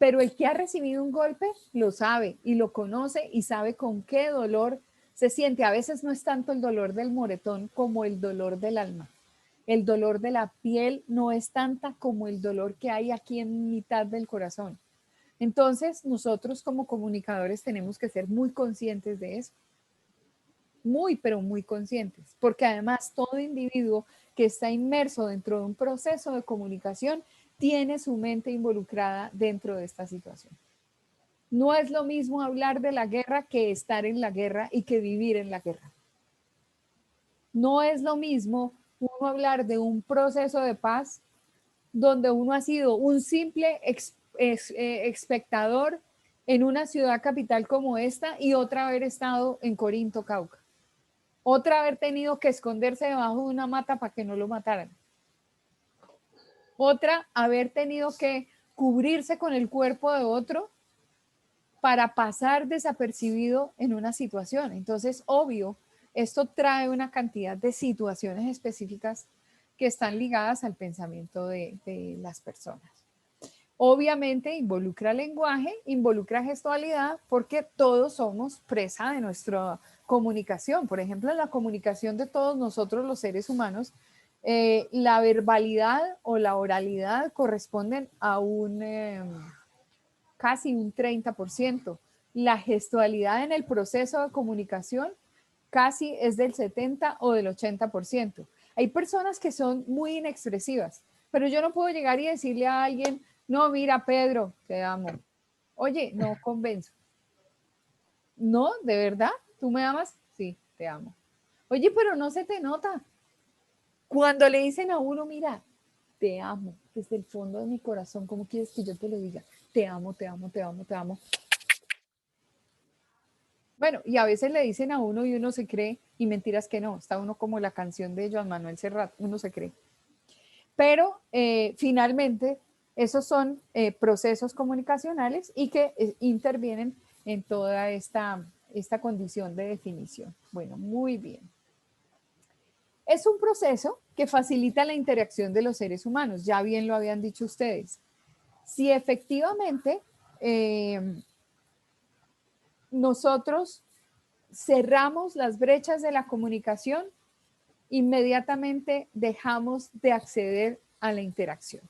pero el que ha recibido un golpe lo sabe y lo conoce y sabe con qué dolor se siente. A veces no es tanto el dolor del moretón como el dolor del alma. El dolor de la piel no es tanta como el dolor que hay aquí en mitad del corazón. Entonces, nosotros como comunicadores tenemos que ser muy conscientes de eso. Muy, pero muy conscientes, porque además todo individuo que está inmerso dentro de un proceso de comunicación tiene su mente involucrada dentro de esta situación. No es lo mismo hablar de la guerra que estar en la guerra y que vivir en la guerra. No es lo mismo uno hablar de un proceso de paz donde uno ha sido un simple espectador en una ciudad capital como esta y otra haber estado en Corinto, Cauca. Otra haber tenido que esconderse debajo de una mata para que no lo mataran. Otra haber tenido que cubrirse con el cuerpo de otro para pasar desapercibido en una situación. Entonces, obvio, esto trae una cantidad de situaciones específicas que están ligadas al pensamiento de las personas. Obviamente involucra lenguaje, involucra gestualidad, porque todos somos presa de nuestra comunicación. Por ejemplo, en la comunicación de todos nosotros los seres humanos, la verbalidad o la oralidad corresponden a casi un 30%. La gestualidad en el proceso de comunicación casi es del 70 o del 80%. Hay personas que son muy inexpresivas, pero yo no puedo llegar y decirle a alguien, no, mira, Pedro, te amo. Oye, no convenzo. No, ¿de verdad? ¿Tú me amas? Sí, te amo. Oye, pero no se te nota. Cuando le dicen a uno, mira, te amo, desde el fondo de mi corazón, ¿cómo quieres que yo te lo diga? Te amo, te amo, te amo, te amo. Bueno, y a veces le dicen a uno y uno se cree, y mentiras que no, está uno como la canción de Joan Manuel Serrat, uno se cree. Pero finalmente, esos son procesos comunicacionales y que intervienen en toda esta condición de definición. Bueno, muy bien. Es un proceso que facilita la interacción de los seres humanos, ya bien lo habían dicho ustedes. Si efectivamente nosotros cerramos las brechas de la comunicación, inmediatamente dejamos de acceder a la interacción.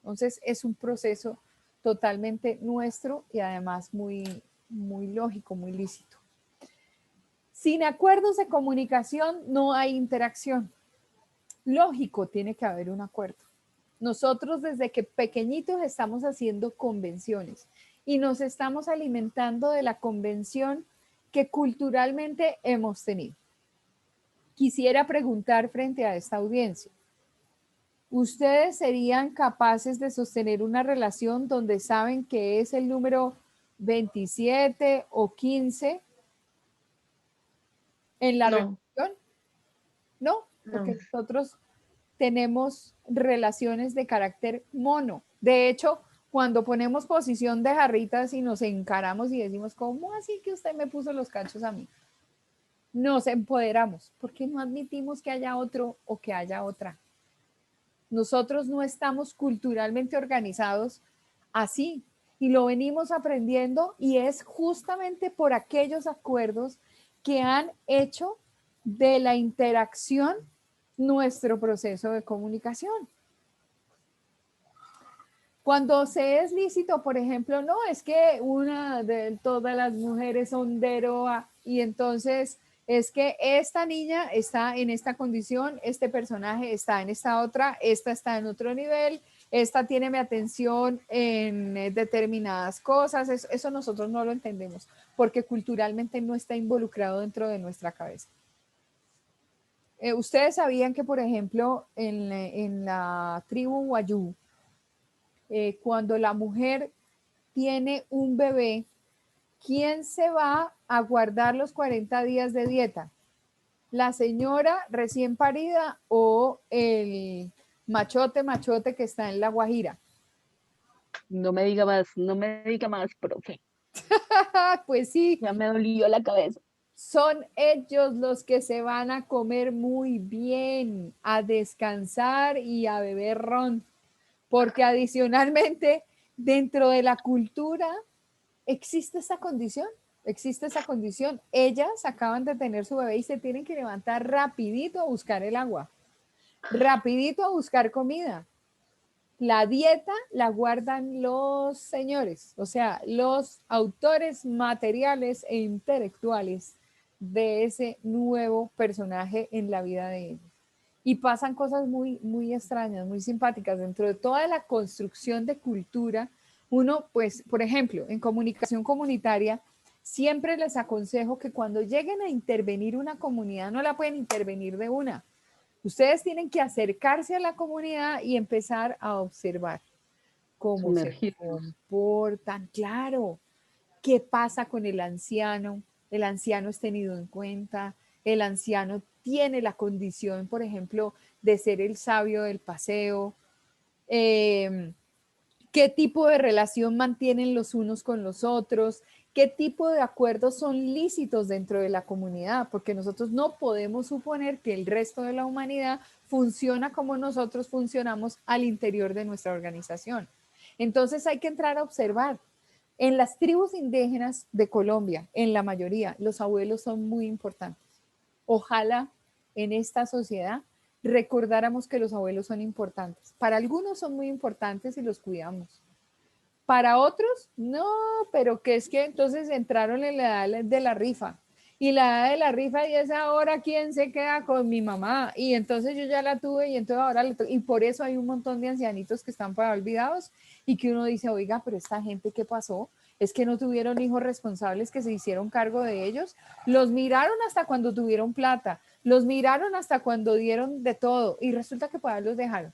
Entonces, es un proceso totalmente nuestro y además muy, muy lógico, muy lícito. Sin acuerdos de comunicación no hay interacción. Lógico, tiene que haber un acuerdo. Nosotros desde que pequeñitos estamos haciendo convenciones y nos estamos alimentando de la convención que culturalmente hemos tenido. Quisiera preguntar frente a esta audiencia, ¿ustedes serían capaces de sostener una relación donde saben que es el número 27 o 15 en la relación? No, porque nosotros tenemos relaciones de carácter mono. De hecho, cuando ponemos posición de jarritas y nos encaramos y decimos, ¿cómo así que usted me puso los cachos a mí? Nos empoderamos porque no admitimos que haya otro o que haya otra. Nosotros no estamos culturalmente organizados así y lo venimos aprendiendo y es justamente por aquellos acuerdos que han hecho de la interacción nuestro proceso de comunicación. Cuando se es lícito, por ejemplo, no, es que una de todas las mujeres son de Eroa y entonces es que esta niña está en esta condición, este personaje está en esta otra, esta está en otro nivel, esta tiene mi atención en determinadas cosas, eso nosotros no lo entendemos porque culturalmente no está involucrado dentro de nuestra cabeza. Ustedes sabían que, por ejemplo, en la tribu Wayuu, cuando la mujer tiene un bebé, ¿quién se va a guardar los 40 días de dieta? ¿La señora recién parida o el machote que está en La Guajira? No me diga más, profe. Pues sí. Ya me dolió la cabeza. Son ellos los que se van a comer muy bien, a descansar y a beber ron, porque adicionalmente dentro de la cultura existe esa condición. Existe esa condición. Ellas acaban de tener su bebé y se tienen que levantar rapidito a buscar el agua, rapidito a buscar comida. La dieta la guardan los señores, o sea, los autores materiales e intelectuales de ese nuevo personaje en la vida de ellos. Y pasan cosas muy, muy extrañas, muy simpáticas. Dentro de toda la construcción de cultura, uno, pues, por ejemplo, en comunicación comunitaria, siempre les aconsejo que cuando lleguen a intervenir una comunidad, no la pueden intervenir de una. Ustedes tienen que acercarse a la comunidad y empezar a observar cómo se comportan. Claro, qué pasa con el anciano es tenido en cuenta, el anciano tiene la condición, por ejemplo, de ser el sabio del paseo, qué tipo de relación mantienen los unos con los otros, qué tipo de acuerdos son lícitos dentro de la comunidad, porque nosotros no podemos suponer que el resto de la humanidad funciona como nosotros funcionamos al interior de nuestra organización. Entonces hay que entrar a observar. En las tribus indígenas de Colombia, en la mayoría, los abuelos son muy importantes. Ojalá en esta sociedad recordáramos que los abuelos son importantes. Para algunos son muy importantes y los cuidamos. Para otros, no, pero que es que entonces entraron en la edad de la rifa. Y la edad de la rifa y es ahora quién se queda con mi mamá. Y entonces yo ya la tuve y entonces ahora y por eso hay un montón de ancianitos que están para olvidados y que uno dice, oiga, pero esta gente, ¿qué pasó? Es que no tuvieron hijos responsables que se hicieron cargo de ellos. Los miraron hasta cuando tuvieron plata, los miraron hasta cuando dieron de todo y resulta que pues los dejaron.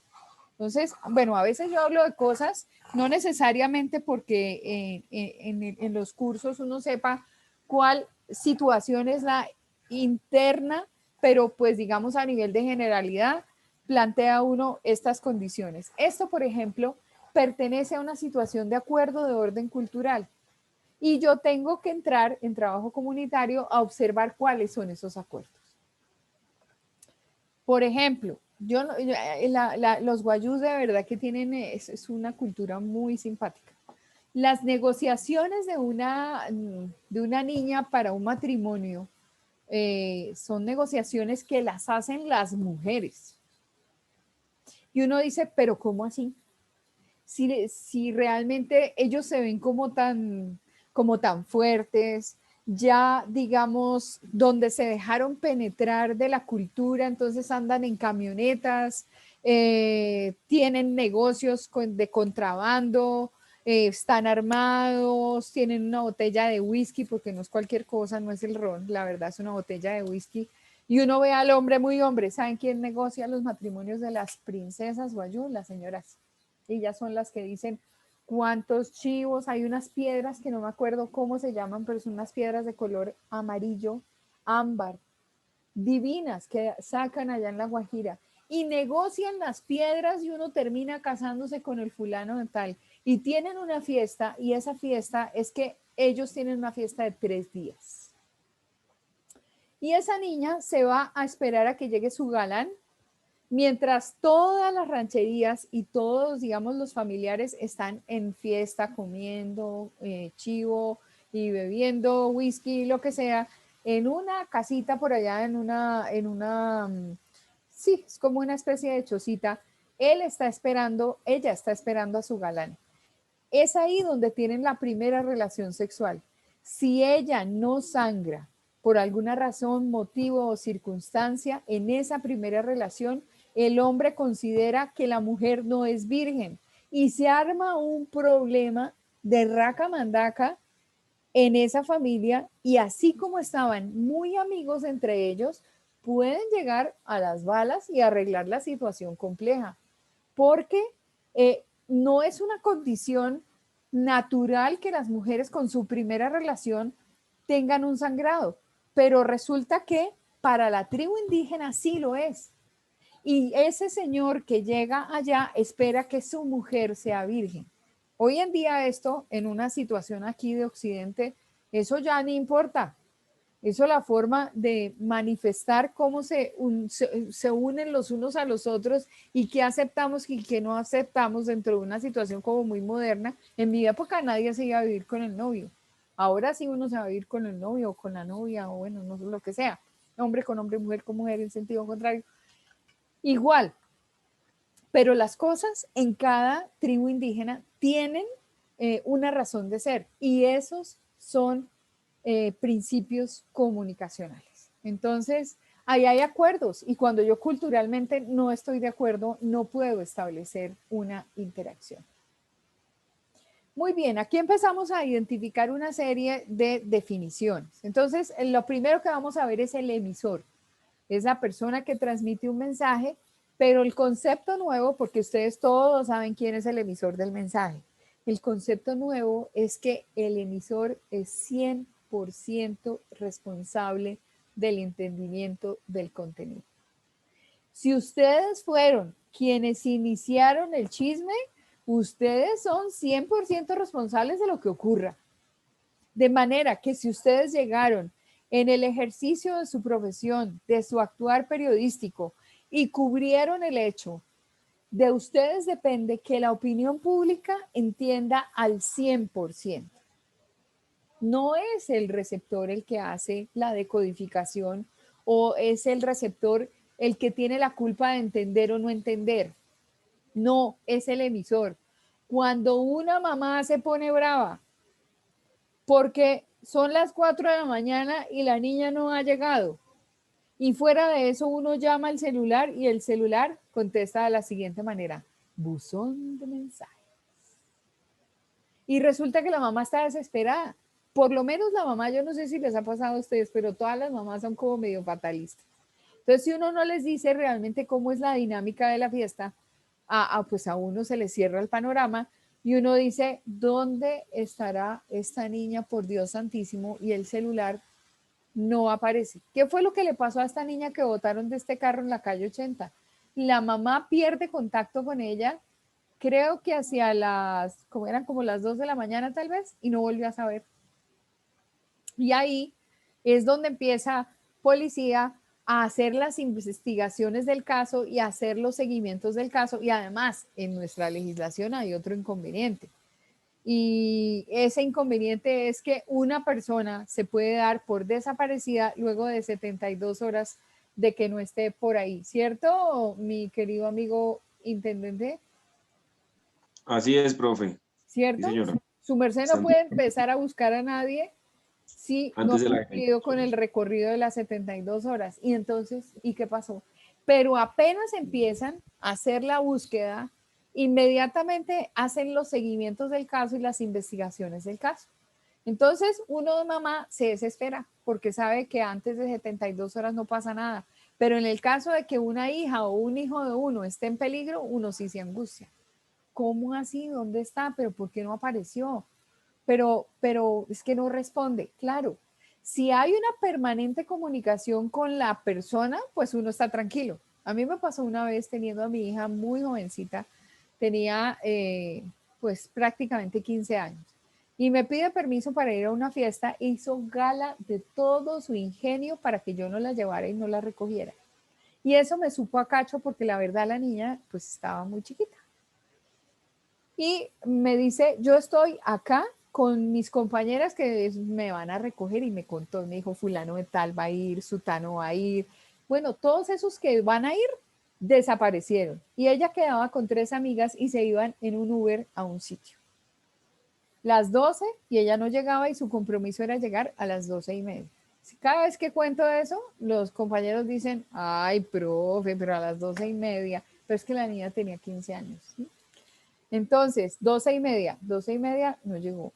Entonces, bueno, a veces yo hablo de cosas, no necesariamente porque en los cursos uno sepa cuál situación es la interna, pero pues digamos a nivel de generalidad, plantea uno estas condiciones. Esto, por ejemplo, pertenece a una situación de acuerdo de orden cultural. Y yo tengo que entrar en trabajo comunitario a observar cuáles son esos acuerdos. Por ejemplo, los guayús de verdad que tienen, es una cultura muy simpática. Las negociaciones de una niña para un matrimonio son negociaciones que las hacen las mujeres. Y uno dice, pero ¿cómo así? Si realmente ellos se ven como tan fuertes, ya digamos, donde se dejaron penetrar de la cultura, entonces andan en camionetas, tienen negocios de contrabando, están armados, tienen una botella de whisky, porque no es cualquier cosa, no es el ron, la verdad es una botella de whisky, y uno ve al hombre muy hombre. ¿Saben quién negocia los matrimonios de las princesas guayú? Las señoras. Ellas son las que dicen cuántos chivos, hay unas piedras que no me acuerdo cómo se llaman, pero son unas piedras de color amarillo, ámbar, divinas, que sacan allá en La Guajira y negocian las piedras y uno termina casándose con el fulano de tal y tienen una fiesta y esa fiesta es que ellos tienen una fiesta de 3 días. Y esa niña se va a esperar a que llegue su galán, mientras todas las rancherías y todos, digamos, los familiares están en fiesta, comiendo chivo y bebiendo whisky, lo que sea, en una casita por allá, sí, es como una especie de chocita. Ella está esperando a su galán. Es ahí donde tienen la primera relación sexual. Si ella no sangra por alguna razón, motivo o circunstancia, en esa primera relación, el hombre considera que la mujer no es virgen y se arma un problema de raca mandaca en esa familia y así como estaban muy amigos entre ellos, pueden llegar a las balas y arreglar la situación compleja, porque no es una condición natural que las mujeres con su primera relación tengan un sangrado, pero resulta que para la tribu indígena sí lo es. Y ese señor que llega allá espera que su mujer sea virgen. Hoy en día esto, en una situación aquí de Occidente, eso ya no importa. Eso es la forma de manifestar cómo se unen los unos a los otros y qué aceptamos y qué no aceptamos dentro de una situación como muy moderna. En mi época nadie se iba a vivir con el novio. Ahora sí uno se va a vivir con el novio o con la novia o bueno, no sé lo que sea. Hombre con hombre, mujer con mujer en sentido contrario. Igual, pero las cosas en cada tribu indígena tienen una razón de ser y esos son principios comunicacionales. Entonces, ahí hay acuerdos y cuando yo culturalmente no estoy de acuerdo, no puedo establecer una interacción. Muy bien, aquí empezamos a identificar una serie de definiciones. Entonces, lo primero que vamos a ver es el emisor. Es la persona que transmite un mensaje, pero el concepto nuevo, porque ustedes todos saben quién es el emisor del mensaje, el concepto nuevo es que el emisor es 100% responsable del entendimiento del contenido. Si ustedes fueron quienes iniciaron el chisme, ustedes son 100% responsables de lo que ocurra. De manera que si ustedes llegaron en el ejercicio de su profesión, de su actuar periodístico y cubrieron el hecho, de ustedes depende que la opinión pública entienda al 100%. No es el receptor el que hace la decodificación o es el receptor el que tiene la culpa de entender o no entender. No, es el emisor. Cuando una mamá se pone brava porque son las 4 de la mañana y la niña no ha llegado, y fuera de eso uno llama al celular y el celular contesta de la siguiente manera: buzón de mensajes. Y resulta que la mamá está desesperada. Por lo menos la mamá, yo no sé si les ha pasado a ustedes, pero todas las mamás son como medio fatalistas. Entonces, si uno no les dice realmente cómo es la dinámica de la fiesta, pues a uno se le cierra el panorama y uno dice, ¿dónde estará esta niña, por Dios santísimo? Y el celular no aparece. ¿Qué fue lo que le pasó a esta niña que botaron de este carro en la calle 80? La mamá pierde contacto con ella, creo que hacia como eran como las 2 de la mañana tal vez, y no volvió a saber. Y ahí es donde empieza policía a hacer las investigaciones del caso y a hacer los seguimientos del caso. Y además, en nuestra legislación hay otro inconveniente. Y ese inconveniente es que una persona se puede dar por desaparecida luego de 72 horas de que no esté por ahí, ¿cierto, mi querido amigo intendente? Así es, profe. ¿Cierto? Sí, señora. Su merced no puede empezar a buscar a nadie si no ha cumplido con el recorrido de las 72 horas. Y entonces, ¿y qué pasó? Pero apenas empiezan a hacer la búsqueda, inmediatamente hacen los seguimientos del caso y las investigaciones del caso. Entonces, uno de mamá se desespera porque sabe que antes de 72 horas no pasa nada. Pero en el caso de que una hija o un hijo de uno esté en peligro, uno sí se angustia. ¿Cómo así? ¿Dónde está? ¿Pero por qué no apareció? Pero es que no responde. Claro, si hay una permanente comunicación con la persona, pues uno está tranquilo. A mí me pasó una vez teniendo a mi hija muy jovencita, tenía pues prácticamente 15 años, y me pide permiso para ir a una fiesta, hizo gala de todo su ingenio para que yo no la llevara y no la recogiera. Y eso me supo a cacho porque la verdad la niña pues estaba muy chiquita. Y me dice, yo estoy acá con mis compañeras que me van a recoger, y me contó, me dijo, fulano de tal va a ir, sutano va a ir. Bueno, todos esos que van a ir desaparecieron. Y ella quedaba con 3 amigas y se iban en un Uber a un sitio. Las 12 y ella no llegaba y su compromiso era llegar a las 12:30. Cada vez que cuento eso, los compañeros dicen, ay, profe, pero a las 12:30, pero es que la niña tenía 15 años, ¿sí? Entonces, 12:30 no llegó.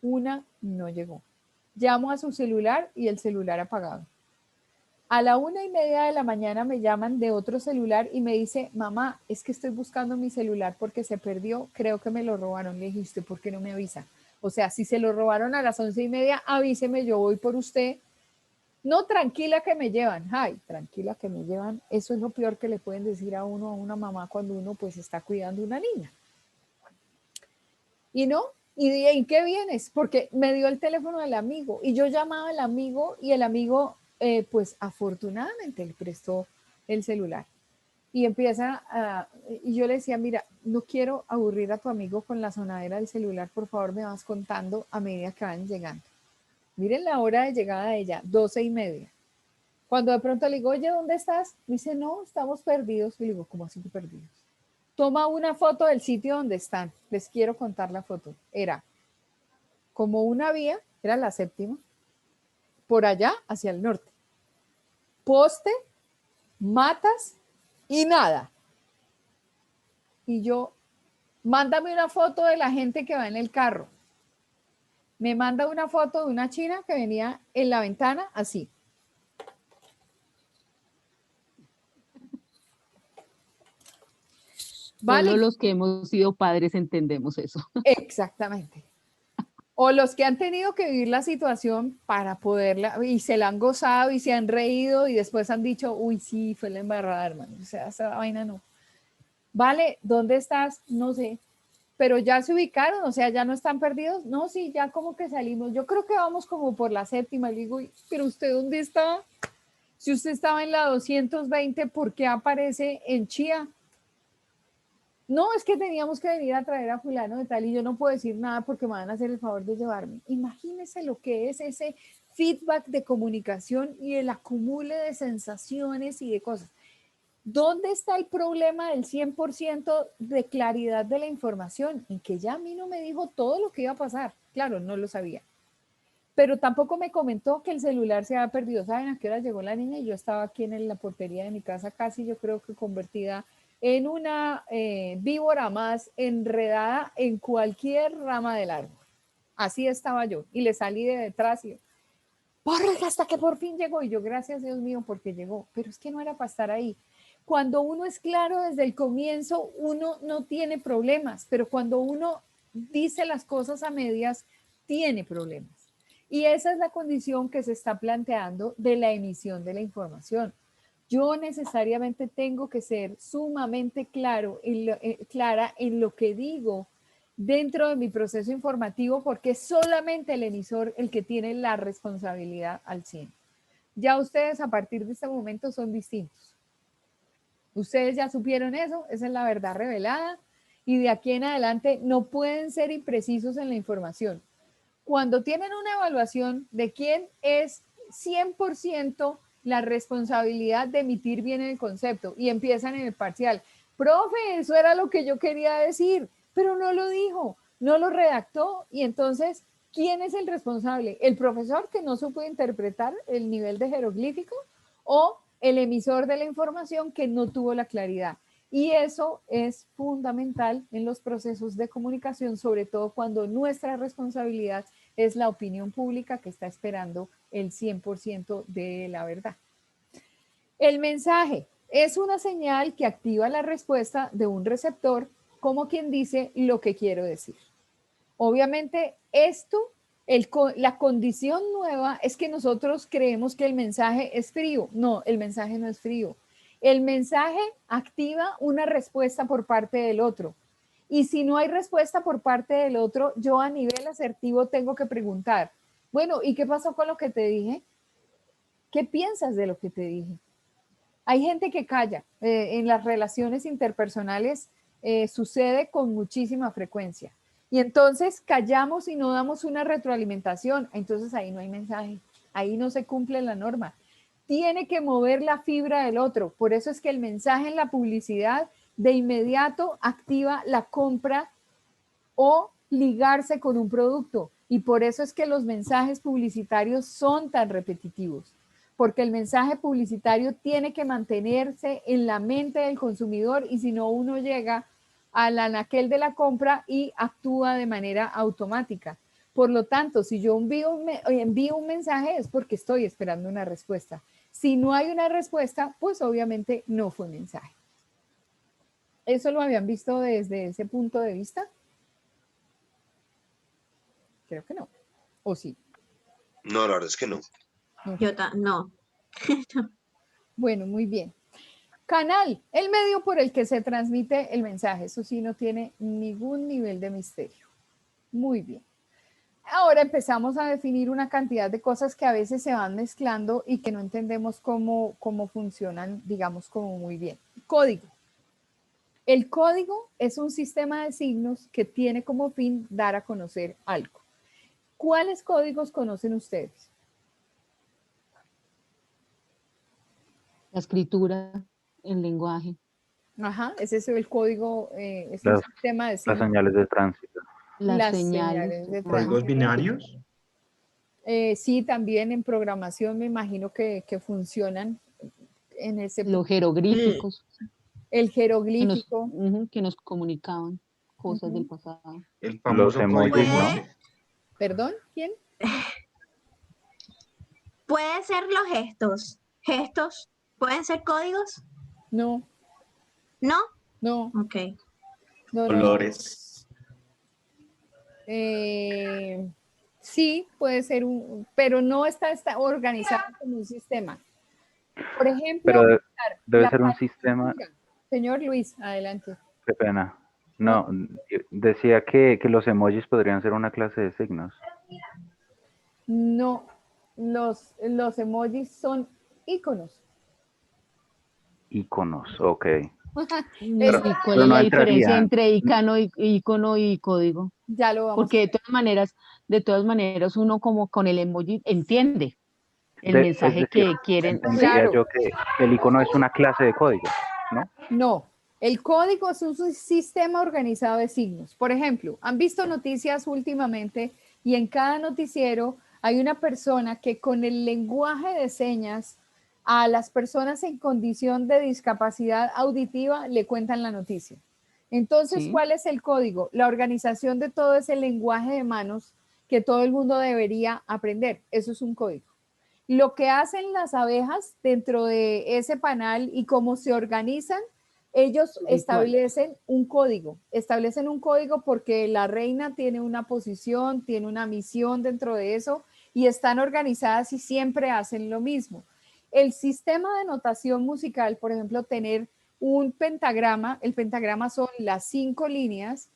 1 no llegó. Llamo a su celular y el celular apagado. A la 1:30 de la mañana me llaman de otro celular y me dice, mamá, es que estoy buscando mi celular porque se perdió, creo que me lo robaron. Le dije, ¿usted por qué no me avisa? O sea, si se lo robaron a las 11:30, avíseme, yo voy por usted. No, tranquila que me llevan. Ay, tranquila que me llevan. Eso es lo peor que le pueden decir a uno, a una mamá, cuando uno pues está cuidando una niña. Y no, ¿Y en qué vienes? Porque me dio el teléfono del amigo y yo llamaba al amigo y el amigo, pues afortunadamente le prestó el celular. Y y yo le decía, mira, no quiero aburrir a tu amigo con la sonadera del celular, por favor me vas contando a medida que van llegando. Miren la hora de llegada de ella, 12:30. Cuando de pronto le digo, oye, ¿dónde estás? Me dice, no, estamos perdidos. Y le digo, ¿cómo así que perdidos? Toma una foto del sitio donde están. Les quiero contar la foto. Era como una vía, era la 7ª, por allá hacia el norte. Poste, matas y nada. Y yo, mándame una foto de la gente que va en el carro. Me manda una foto de una china que venía en la ventana así. Solo los que hemos sido padres entendemos eso. Exactamente. O los que han tenido que vivir la situación para poderla, y se la han gozado y se han reído y después han dicho, uy, sí, fue la embarrada, hermano. O sea, esa vaina no. Vale, ¿dónde estás? No sé. Pero ya se ubicaron, o sea, ya no están perdidos. No, sí, ya como que salimos. Yo creo que vamos como por la 7ª. Le digo, pero ¿usted dónde está? Si usted estaba en la 220, ¿por qué aparece en Chía? No, es que teníamos que venir a traer a fulano de tal y yo no puedo decir nada porque me van a hacer el favor de llevarme. Imagínense lo que es ese feedback de comunicación y el acumule de sensaciones y de cosas. ¿Dónde está el problema del 100% de claridad de la información? En que ya a mí no me dijo todo lo que iba a pasar. Claro, no lo sabía. Pero tampoco me comentó que el celular se había perdido. ¿Saben a qué hora llegó la niña? Y yo estaba aquí en la portería de mi casa casi, yo creo que convertida en una víbora más enredada en cualquier rama del árbol. Así estaba yo. Y le salí de detrás y hasta que por fin llegó. Y yo, gracias Dios mío, porque llegó. Pero es que no era para estar ahí. Cuando uno es claro desde el comienzo, uno no tiene problemas. Pero cuando uno dice las cosas a medias, tiene problemas. Y esa es la condición que se está planteando de la emisión de la información. Yo necesariamente tengo que ser sumamente clara en lo que digo dentro de mi proceso informativo porque es solamente el emisor el que tiene la responsabilidad al 100. Ya ustedes a partir de este momento son distintos. Ustedes ya supieron eso, esa es la verdad revelada y de aquí en adelante no pueden ser imprecisos en la información. Cuando tienen una evaluación de quién es 100% la responsabilidad de emitir bien el concepto y empiezan en el parcial. Profe, eso era lo que yo quería decir, pero no lo dijo, no lo redactó y entonces, ¿quién es el responsable? ¿El profesor que no supo interpretar el nivel de jeroglífico o el emisor de la información que no tuvo la claridad? Y eso es fundamental en los procesos de comunicación, sobre todo cuando nuestra responsabilidad es la opinión pública que está esperando el 100% de la verdad. El mensaje es una señal que activa la respuesta de un receptor, como quien dice lo que quiero decir. Obviamente la condición nueva es que nosotros creemos que el mensaje es frío. No, el mensaje no es frío. El mensaje activa una respuesta por parte del otro. Y si no hay respuesta por parte del otro, yo a nivel asertivo tengo que preguntar, bueno, ¿y qué pasó con lo que te dije? ¿Qué piensas de lo que te dije? Hay gente que calla. En las relaciones interpersonales sucede con muchísima frecuencia. Y entonces callamos y no damos una retroalimentación. Entonces ahí no hay mensaje. Ahí no se cumple la norma. Tiene que mover la fibra del otro. Por eso es que el mensaje en la publicidad de inmediato activa la compra o ligarse con un producto. Y por eso es que los mensajes publicitarios son tan repetitivos, porque el mensaje publicitario tiene que mantenerse en la mente del consumidor y si no uno llega al anaquel de la compra y actúa de manera automática. Por lo tanto, si yo envío un mensaje es porque estoy esperando una respuesta. Si no hay una respuesta, pues obviamente no fue mensaje. ¿Eso lo habían visto desde ese punto de vista? Creo que no. ¿O sí? No, la verdad es que no. No. Bueno, muy bien. Canal, el medio por el que se transmite el mensaje. Eso sí no tiene ningún nivel de misterio. Muy bien. Ahora empezamos a definir una cantidad de cosas que a veces se van mezclando y que no entendemos cómo funcionan, digamos, como muy bien. Código. El código es un sistema de signos que tiene como fin dar a conocer algo. ¿Cuáles códigos conocen ustedes? La escritura, el lenguaje. Ajá, ese es el código, es un sistema de Las signos. señales de tránsito. Las señales. de ¿Códigos tránsito. binarios? Sí, también en programación me imagino que funcionan en ese Los jeroglíficos el jeroglífico. que nos comunicaban cosas del pasado. El Los famoso código emojis, ¿no? Morse. ¿Perdón? ¿Quién? Pueden ser los gestos. ¿Gestos pueden ser códigos? No, ¿No? no, Ok. no, no. Colores. Sí, puede ser pero no está organizado como un sistema. Por ejemplo, Pero debe la ser un sistema, partitura. Señor Luis, adelante. qué pena. No, decía que los emojis podrían ser una clase de signos. No, los emojis son iconos. Iconos, ok. ¿Y Pero cuál es no la diferencia entrarían. entre icono y código? ya lo vamos Porque de todas maneras uno como con el emoji entiende el Es mensaje decir, que quieren. entendería Claro. yo que el icono es una clase de código, ¿no? No, el código es un sistema organizado de signos. Por ejemplo, han visto noticias últimamente y en cada noticiero hay una persona que con el lenguaje de señas a las personas en condición de discapacidad auditiva le cuentan la noticia. Entonces, Sí. ¿cuál es el código? La organización de todo ese lenguaje de manos que todo el mundo debería aprender. Eso es un código. Lo que hacen las abejas dentro de ese panal y cómo se organizan, ellos establecen un código porque la reina tiene una posición, tiene una misión dentro de eso y están organizadas y siempre hacen lo mismo. El sistema de notación musical, por ejemplo, tener un pentagrama, el pentagrama son las 5 líneas,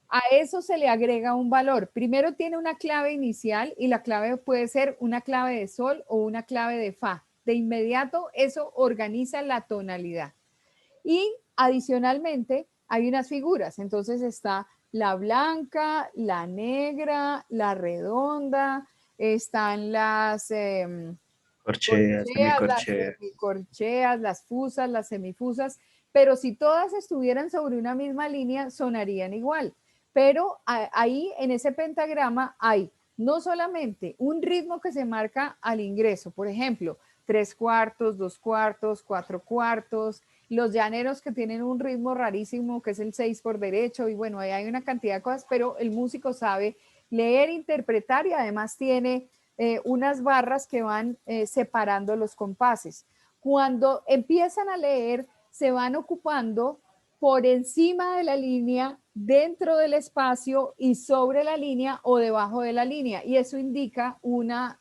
a eso se le agrega un valor. Primero tiene una clave inicial y la clave puede ser una clave de sol o una clave de fa. De inmediato eso organiza la tonalidad. Y adicionalmente hay unas figuras. Entonces está la blanca, la negra, la redonda, están las Corcheas, las semicorcheas. semicorcheas, las fusas, las semifusas, pero si todas estuvieran sobre una misma línea, sonarían igual. Pero ahí en ese pentagrama hay no solamente un ritmo que se marca al ingreso, por ejemplo, 3/4, 2/4, 4/4, los llaneros que tienen un ritmo rarísimo que es el 6 por derecho y bueno, ahí hay una cantidad de cosas, pero el músico sabe leer, interpretar y además tiene unas barras que van separando los compases. Cuando empiezan a leer, se van ocupando por encima de la línea, dentro del espacio y sobre la línea o debajo de la línea. Y eso indica una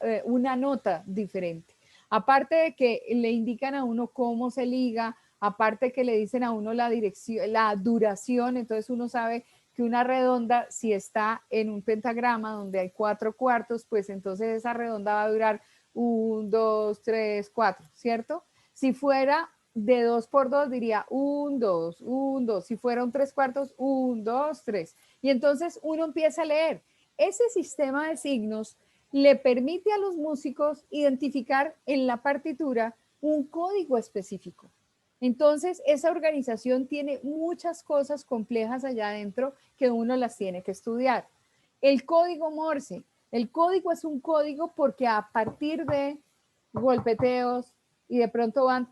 nota diferente. Aparte de que le indican a uno cómo se liga, aparte que le dicen a uno la dirección, la duración, entonces uno sabe que una redonda, si está en un pentagrama donde hay 4/4, pues entonces esa redonda va a durar 1, 2, 3, 4, ¿cierto? Si fuera de 2 por 2 diría 1, 2, 1, 2. Si fuera un 3/4, 1, 2, 3. Y entonces uno empieza a leer. Ese sistema de signos le permite a los músicos identificar en la partitura un código específico. Entonces, esa organización tiene muchas cosas complejas allá adentro que uno las tiene que estudiar. El código Morse. El código es un código porque a partir de golpeteos y de pronto van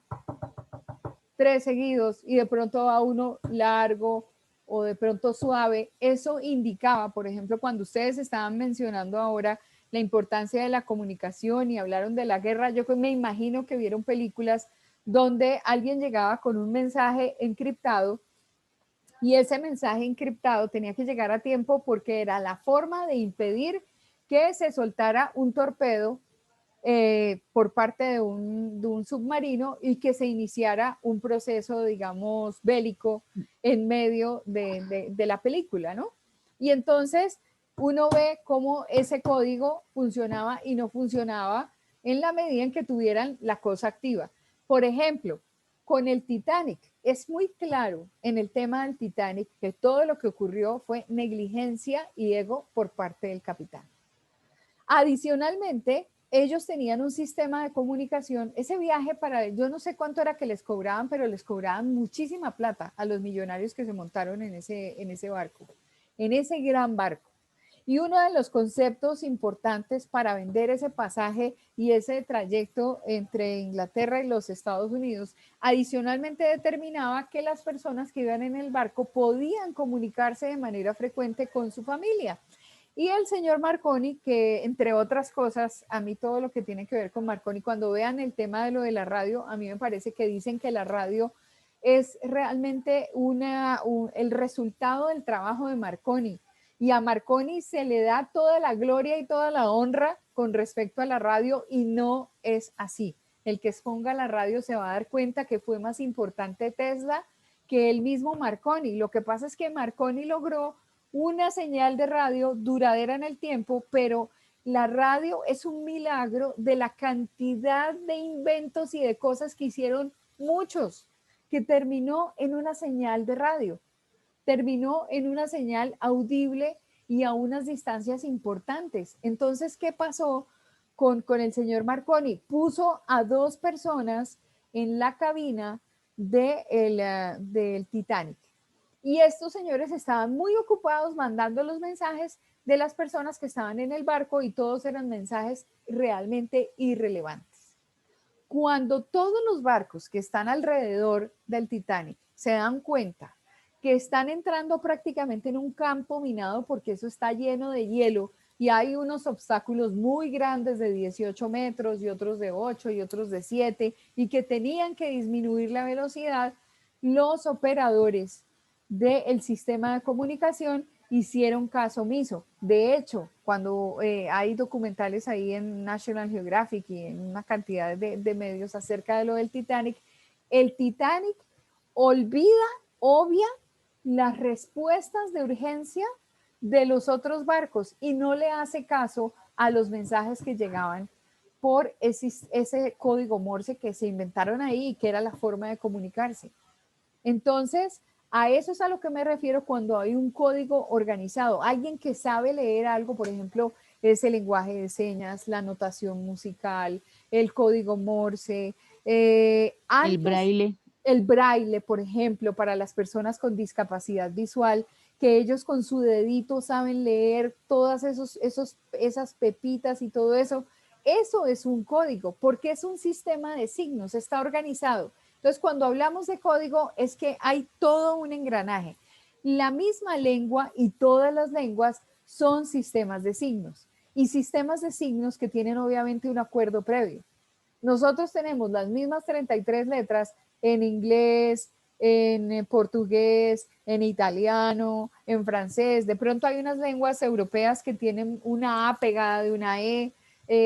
3 seguidos y de pronto va uno largo o de pronto suave, eso indicaba, por ejemplo, cuando ustedes estaban mencionando ahora la importancia de la comunicación y hablaron de la guerra, yo me imagino que vieron películas donde alguien llegaba con un mensaje encriptado y ese mensaje encriptado tenía que llegar a tiempo porque era la forma de impedir que se soltara un torpedo por parte de un submarino y que se iniciara un proceso, digamos, bélico en medio de la película, ¿no? Y entonces uno ve cómo ese código funcionaba y no funcionaba en la medida en que tuvieran la cosa activa. Por ejemplo, con el Titanic, es muy claro en el tema del Titanic que todo lo que ocurrió fue negligencia y ego por parte del capitán. Adicionalmente, ellos tenían un sistema de comunicación, ese viaje para, yo no sé cuánto era que les cobraban, pero les cobraban muchísima plata a los millonarios que se montaron en ese barco, en ese gran barco. Y uno de los conceptos importantes para vender ese pasaje y ese trayecto entre Inglaterra y los Estados Unidos, adicionalmente determinaba que las personas que iban en el barco podían comunicarse de manera frecuente con su familia. Y el señor Marconi, que entre otras cosas, a mí todo lo que tiene que ver con Marconi, cuando vean el tema de lo de la radio, a mí me parece que dicen que la radio es realmente el resultado del trabajo de Marconi. Y a Marconi se le da toda la gloria y toda la honra con respecto a la radio y no es así. El que exponga la radio se va a dar cuenta que fue más importante Tesla que el mismo Marconi. Lo que pasa es que Marconi logró una señal de radio duradera en el tiempo, pero la radio es un milagro de la cantidad de inventos y de cosas que hicieron muchos, que terminó en una señal de radio, terminó en una señal audible y a unas distancias importantes. Entonces, ¿qué pasó con el señor Marconi? Puso a 2 personas en la cabina del Titanic. Y estos señores estaban muy ocupados mandando los mensajes de las personas que estaban en el barco y todos eran mensajes realmente irrelevantes. Cuando todos los barcos que están alrededor del Titanic se dan cuenta que están entrando prácticamente en un campo minado porque eso está lleno de hielo y hay unos obstáculos muy grandes de 18 metros y otros de 8 y otros de 7 y que tenían que disminuir la velocidad, los operadores del sistema de comunicación hicieron caso omiso. De hecho, cuando hay documentales ahí en National Geographic y en una cantidad de medios acerca de lo del Titanic, el Titanic obvia las respuestas de urgencia de los otros barcos y no le hace caso a los mensajes que llegaban por ese código Morse que se inventaron ahí y que era la forma de comunicarse. Entonces, a eso es a lo que me refiero cuando hay un código organizado. Alguien que sabe leer algo, por ejemplo, ese lenguaje de señas, la notación musical, el código Morse, el braille. El braille, por ejemplo, para las personas con discapacidad visual, que ellos con su dedito saben leer todas esas pepitas y todo eso. Eso es un código, porque es un sistema de signos, está organizado. Entonces, cuando hablamos de código, es que hay todo un engranaje. La misma lengua y todas las lenguas son sistemas de signos y sistemas de signos que tienen obviamente un acuerdo previo. Nosotros tenemos las mismas 33 letras en inglés, en portugués, en italiano, en francés. De pronto hay unas lenguas europeas que tienen una A pegada de una E,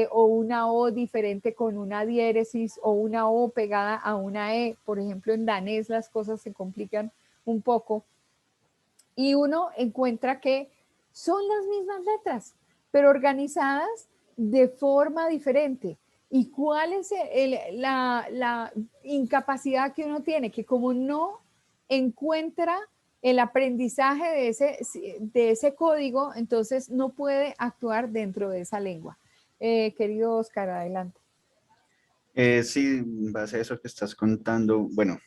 o una O diferente con una diéresis o una O pegada a una E. Por ejemplo, en danés las cosas se complican un poco y uno encuentra que son las mismas letras, pero organizadas de forma diferente. ¿Y cuál es la incapacidad que uno tiene? Que como no encuentra el aprendizaje de ese código, entonces no puede actuar dentro de esa lengua. Querido Oscar, adelante. Sí, en base a eso que estás contando, bueno,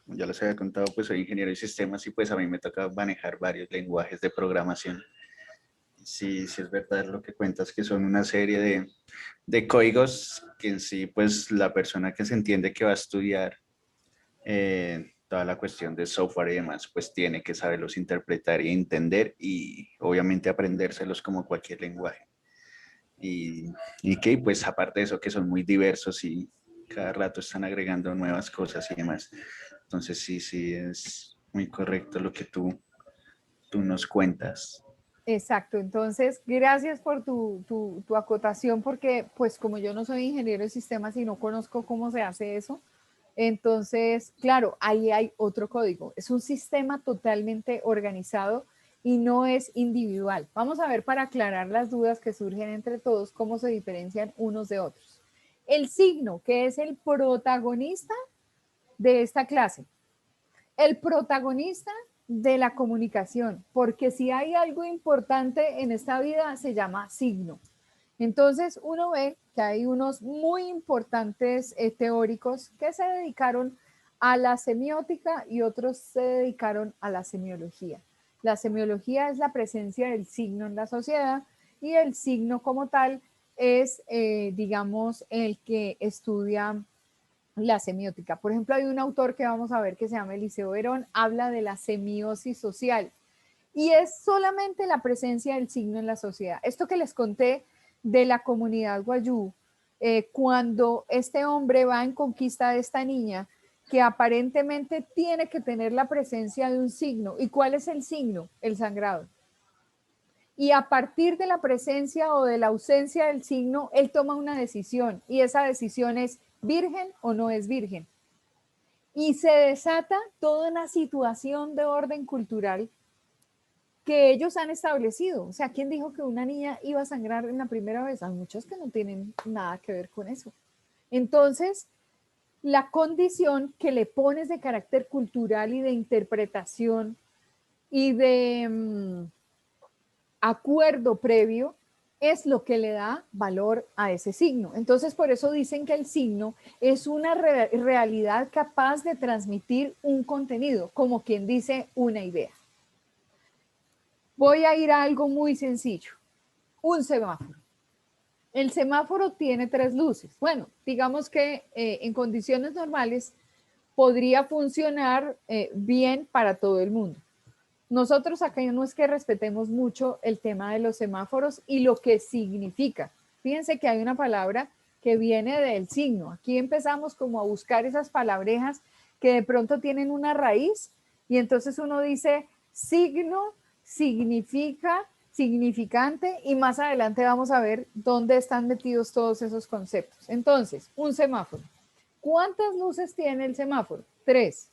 ya les había contado, pues soy ingeniero de sistemas y pues a mí me toca manejar varios lenguajes de programación. Sí, sí es verdad lo que cuentas, que son una serie de códigos que en sí, pues la persona que se entiende que va a estudiar toda la cuestión de software y demás, pues tiene que saberlos interpretar y entender y obviamente aprendérselos como cualquier lenguaje. Y que pues aparte de eso que son muy diversos y cada rato están agregando nuevas cosas y demás. Entonces sí es muy correcto lo que tú nos cuentas. Exacto, entonces gracias por tu acotación porque pues como yo no soy ingeniero de sistemas y no conozco cómo se hace eso, entonces claro, ahí hay otro código, es un sistema totalmente organizado y no es individual. Vamos a ver para aclarar las dudas que surgen entre todos, cómo se diferencian unos de otros. El signo, que es el protagonista de esta clase, el protagonista de la comunicación, porque si hay algo importante en esta vida se llama signo. Entonces uno ve que hay unos muy importantes teóricos que se dedicaron a la semiótica y otros se dedicaron a la semiología. La semiología es la presencia del signo en la sociedad y el signo como tal es, digamos, el que estudia la semiótica. Por ejemplo, hay un autor que vamos a ver que se llama Eliseo Verón, habla de la semiosis social y es solamente la presencia del signo en la sociedad. Esto que les conté de la comunidad guayú, cuando este hombre va en conquista de esta niña, que aparentemente tiene que tener la presencia de un signo. ¿Y cuál es el signo? El sangrado. Y a partir de la presencia o de la ausencia del signo, él toma una decisión y esa decisión es virgen o no es virgen. Y se desata toda una situación de orden cultural que ellos han establecido. O sea, ¿quién dijo que una niña iba a sangrar en la primera vez? Hay muchos que no tienen nada que ver con eso. Entonces, la condición que le pones de carácter cultural y de interpretación y de acuerdo previo es lo que le da valor a ese signo. Entonces, por eso dicen que el signo es una realidad capaz de transmitir un contenido, como quien dice una idea. Voy a ir a algo muy sencillo. Un semáforo. El semáforo tiene 3 luces. Bueno, digamos que en condiciones normales podría funcionar bien para todo el mundo. Nosotros acá no es que respetemos mucho el tema de los semáforos y lo que significa. Fíjense que hay una palabra que viene del signo. Aquí empezamos como a buscar esas palabrejas que de pronto tienen una raíz y entonces uno dice signo, significa, significante y más adelante vamos a ver dónde están metidos todos esos conceptos. Entonces, un semáforo. ¿Cuántas luces tiene el semáforo? 3.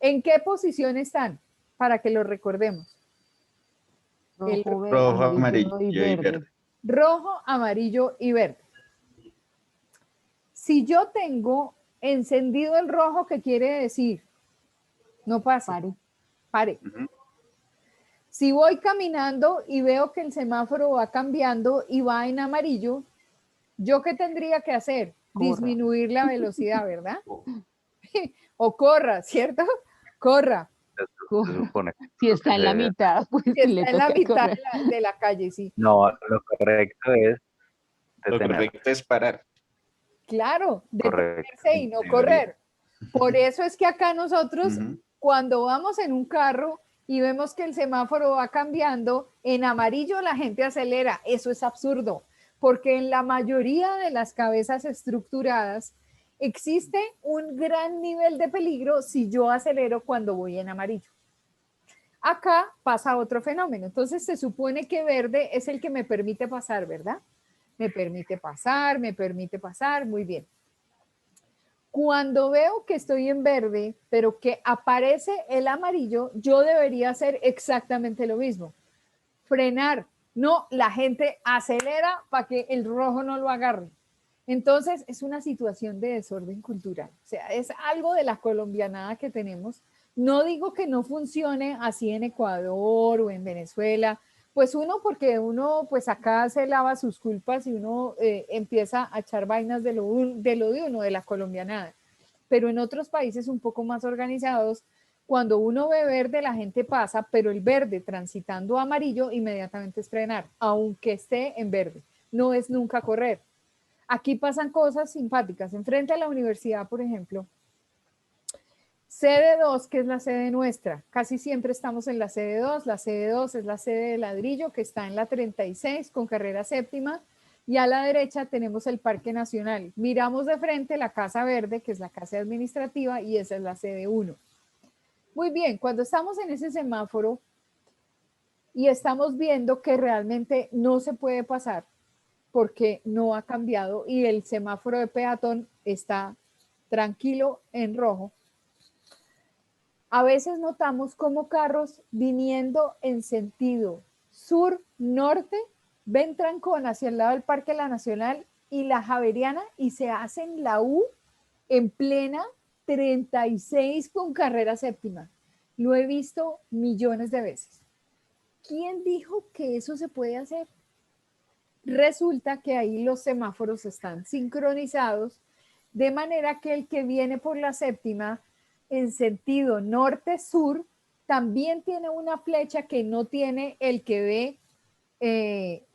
¿En qué posición están? Para que lo recordemos. Rojo, amarillo y verde. Rojo, amarillo y verde. Si yo tengo encendido el rojo, ¿qué quiere decir? No pasa. Pare. Si voy caminando y veo que el semáforo va cambiando y va en amarillo, ¿yo qué tendría que hacer? Corra. Disminuir la velocidad, ¿verdad? O corra, ¿cierto? Corra. Se supone. Si está en la mitad, pues si está en la mitad de la calle, sí. No, lo correcto es detener. Lo correcto es parar. Claro, detenerse y no correr. Por eso es que acá nosotros, cuando vamos en un carro y vemos que el semáforo va cambiando, en amarillo la gente acelera. Eso es absurdo, porque en la mayoría de las cabezas estructuradas existe un gran nivel de peligro si yo acelero cuando voy en amarillo. Acá pasa otro fenómeno. Entonces se supone que verde es el que me permite pasar, ¿verdad? Me permite pasar, muy bien. Cuando veo que estoy en verde, pero que aparece el amarillo, yo debería hacer exactamente lo mismo. Frenar. No, la gente acelera para que el rojo no lo agarre. Entonces es una situación de desorden cultural. O sea, es algo de la colombianada que tenemos. No digo que no funcione así en Ecuador o en Venezuela, pues uno, porque uno pues acá se lava sus culpas y uno empieza a echar vainas de lo de uno, de la colombianada. Pero en otros países un poco más organizados, cuando uno ve verde la gente pasa, pero el verde transitando a amarillo inmediatamente es frenar, aunque esté en verde. No es nunca correr. Aquí pasan cosas simpáticas. Enfrente a la universidad, por ejemplo, sede 2, que es la sede nuestra. Casi siempre estamos en la sede 2. La sede 2 es la sede de ladrillo que está en la 36 con carrera séptima. Y a la derecha tenemos el Parque Nacional. Miramos de frente la Casa Verde, que es la casa administrativa, y esa es la sede 1. Muy bien, cuando estamos en ese semáforo y estamos viendo que realmente no se puede pasar porque no ha cambiado y el semáforo de peatón está tranquilo en rojo, a veces notamos como carros viniendo en sentido sur-norte ven trancón hacia el lado del Parque La Nacional y la Javeriana y se hacen la U en plena 36 con carrera séptima. Lo he visto millones de veces. ¿Quién dijo que eso se puede hacer? Resulta que ahí los semáforos están sincronizados de manera que el que viene por la séptima en sentido norte-sur también tiene una flecha que no tiene el que ve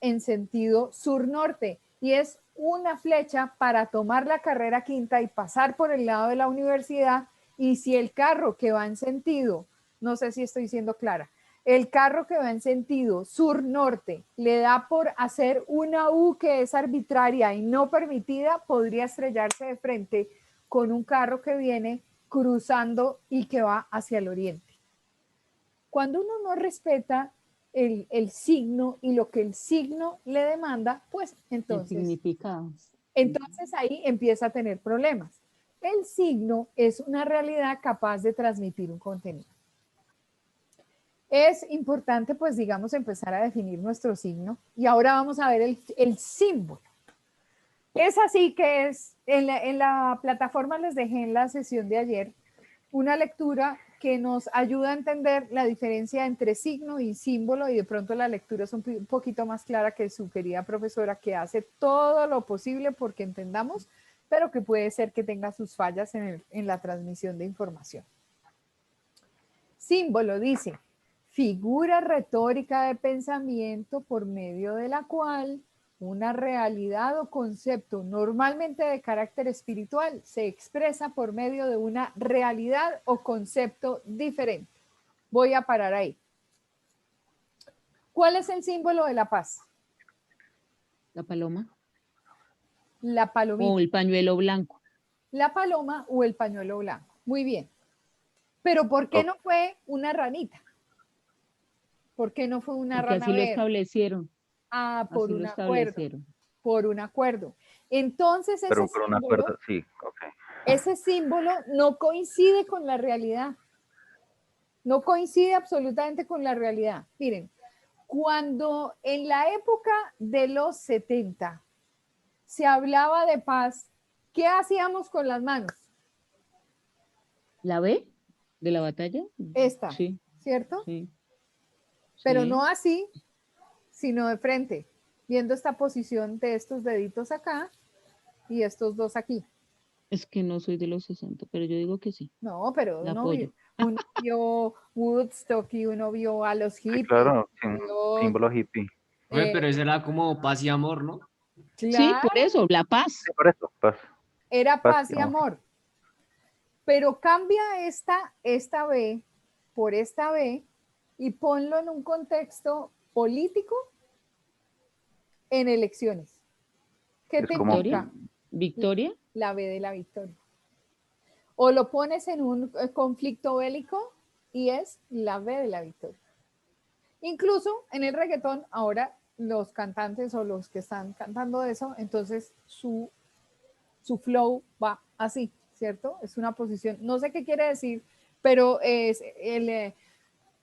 en sentido sur-norte y es una flecha para tomar la carrera quinta y pasar por el lado de la universidad. Y si el carro que va en sentido, no sé si estoy siendo clara, el carro que va en sentido sur-norte le da por hacer una U que es arbitraria y no permitida, podría estrellarse de frente con un carro que viene cruzando y que va hacia el oriente. Cuando uno no respeta el signo y lo que el signo le demanda, pues entonces ahí empieza a tener problemas. El signo es una realidad capaz de transmitir un contenido. Es importante, pues digamos, empezar a definir nuestro signo y ahora vamos a ver el símbolo. Es así que es, en la plataforma les dejé en la sesión de ayer una lectura que nos ayuda a entender la diferencia entre signo y símbolo y de pronto la lectura es un poquito más clara que su querida profesora que hace todo lo posible porque entendamos, pero que puede ser que tenga sus fallas en la transmisión de información. Símbolo dice, figura retórica de pensamiento por medio de la cual una realidad o concepto normalmente de carácter espiritual se expresa por medio de una realidad o concepto diferente. Voy a parar ahí. ¿Cuál es el símbolo de la paz? La paloma. La palomita. O el pañuelo blanco. La paloma o el pañuelo blanco. Muy bien. Pero ¿por qué no fue una ranita? ¿Por qué no fue una Porque rana así lo verde? establecieron. Ah, por Así un lo acuerdo. establecieron. Por un acuerdo. Entonces Pero ese por un símbolo, acuerdo, sí, ok. ese símbolo no coincide con la realidad. No coincide absolutamente con la realidad. Miren, cuando en la época de los 70 se hablaba de paz, ¿qué hacíamos con las manos? ¿La B de la batalla? Esta, Sí. ¿cierto? Sí. Pero Sí. no así, sino de frente, viendo esta posición de estos deditos acá y estos dos aquí. Es que no soy de los 60, pero yo digo que sí. No, pero La uno apoyo. vio Woodstock y uno vio a los hippies. Sí, claro, vio, símbolo hippie. Oye, pero eso era como paz y amor, ¿no? Sí, por eso, la paz. Sí, por eso, paz. Era Paz paz y y amor. Pero cambia esta B por esta B y ponlo en un contexto político en elecciones. ¿Qué Es te como- indica? ¿Victoria? La B de la victoria. O lo pones en un conflicto bélico y es la B de la victoria. Incluso en el reggaetón, ahora los cantantes o los que están cantando eso, entonces su flow va así, ¿cierto? Es una posición, no sé qué quiere decir, pero es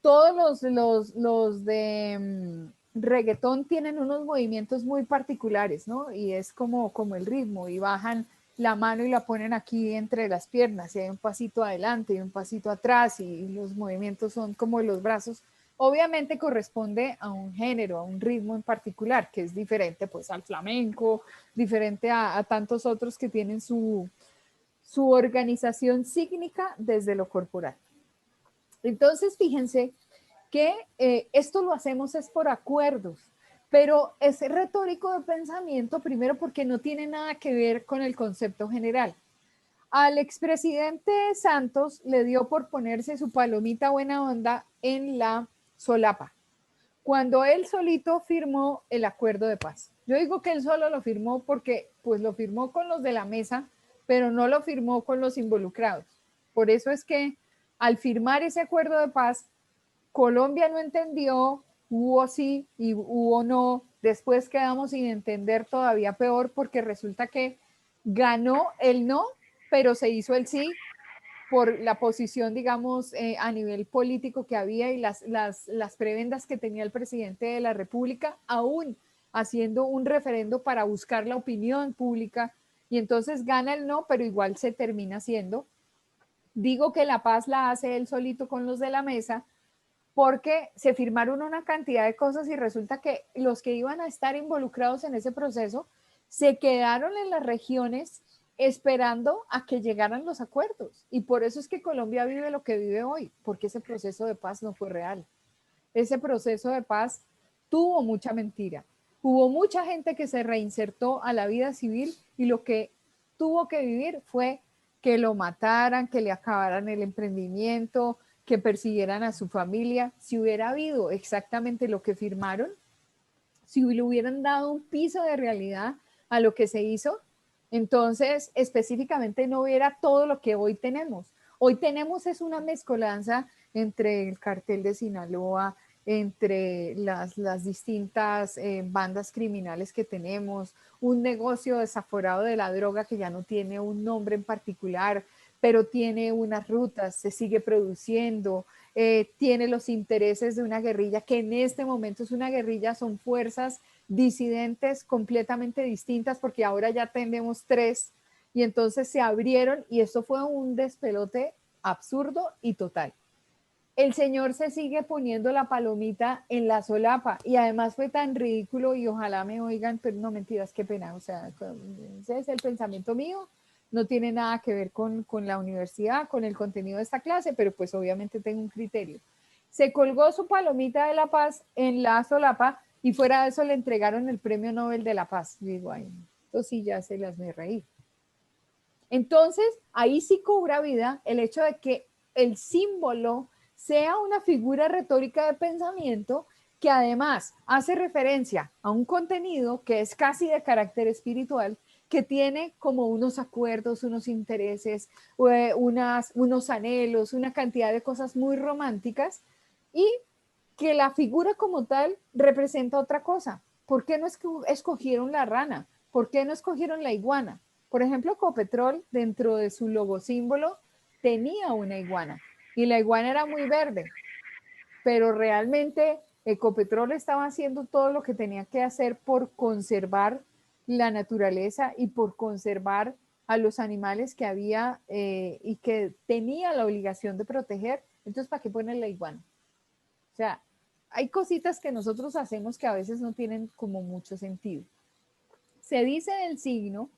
todos los de reggaetón tienen unos movimientos muy particulares, ¿no? Y es como el ritmo, y bajan la mano y la ponen aquí entre las piernas, y hay un pasito adelante y un pasito atrás, y los movimientos son como los brazos. Obviamente corresponde a un género, a un ritmo en particular, que es diferente pues al flamenco, diferente a tantos otros que tienen su organización sígnica desde lo corporal. Entonces, fíjense que esto lo hacemos es por acuerdos, pero es retórico de pensamiento primero porque no tiene nada que ver con el concepto general. Al expresidente Santos le dio por ponerse su palomita buena onda en la solapa, cuando él solito firmó el acuerdo de paz. Yo digo que él solo lo firmó porque pues lo firmó con los de la mesa, pero no lo firmó con los involucrados. Por eso es que al firmar ese acuerdo de paz, Colombia no entendió, hubo sí y hubo no. Después quedamos sin entender todavía peor porque resulta que ganó el no, pero se hizo el sí por la posición, digamos, a nivel político que había y las prebendas que tenía el presidente de la República, aún haciendo un referendo para buscar la opinión pública, y entonces gana el no, pero igual se termina haciendo. Digo que la paz la hace él solito con los de la mesa, porque se firmaron una cantidad de cosas y resulta que los que iban a estar involucrados en ese proceso se quedaron en las regiones esperando a que llegaran los acuerdos. Y por eso es que Colombia vive lo que vive hoy, porque ese proceso de paz no fue real. Ese proceso de paz tuvo mucha mentira. Hubo mucha gente que se reinsertó a la vida civil y lo que tuvo que vivir fue que lo mataran, que le acabaran el emprendimiento, que persiguieran a su familia. Si hubiera habido exactamente lo que firmaron, si le hubieran dado un piso de realidad a lo que se hizo, entonces específicamente no hubiera todo lo que hoy tenemos. Hoy tenemos es una mezcolanza entre el cartel de Sinaloa, entre las distintas bandas criminales que tenemos, un negocio desaforado de la droga que ya no tiene un nombre en particular, pero tiene unas rutas, se sigue produciendo, tiene los intereses de una guerrilla que en este momento es una guerrilla, son fuerzas disidentes completamente distintas porque ahora ya tenemos 3 y entonces se abrieron y esto fue un despelote absurdo y total. El señor se sigue poniendo la palomita en la solapa y además fue tan ridículo y ojalá me oigan, pero no mentiras, qué pena, o sea, ese es el pensamiento mío, no tiene nada que ver con la universidad, con el contenido de esta clase, pero pues obviamente tengo un criterio. Se colgó su palomita de la paz en la solapa y fuera de eso le entregaron el Premio Nobel de la Paz. Yo digo, ay, esto sí ya se las me reí. Entonces, ahí sí cobra vida el hecho de que el símbolo sea una figura retórica de pensamiento que además hace referencia a un contenido que es casi de carácter espiritual, que tiene como unos acuerdos, unos intereses, unos anhelos, una cantidad de cosas muy románticas y que la figura como tal representa otra cosa. ¿Por qué no escogieron la rana? ¿Por qué no escogieron la iguana? Por ejemplo, Ecopetrol, dentro de su logo símbolo, tenía una iguana y la iguana era muy verde, pero realmente Ecopetrol estaba haciendo todo lo que tenía que hacer por conservar la naturaleza y por conservar a los animales que había y que tenía la obligación de proteger. Entonces, ¿para qué ponen la iguana? O sea, hay cositas que nosotros hacemos que a veces no tienen como mucho sentido. Se dice del signo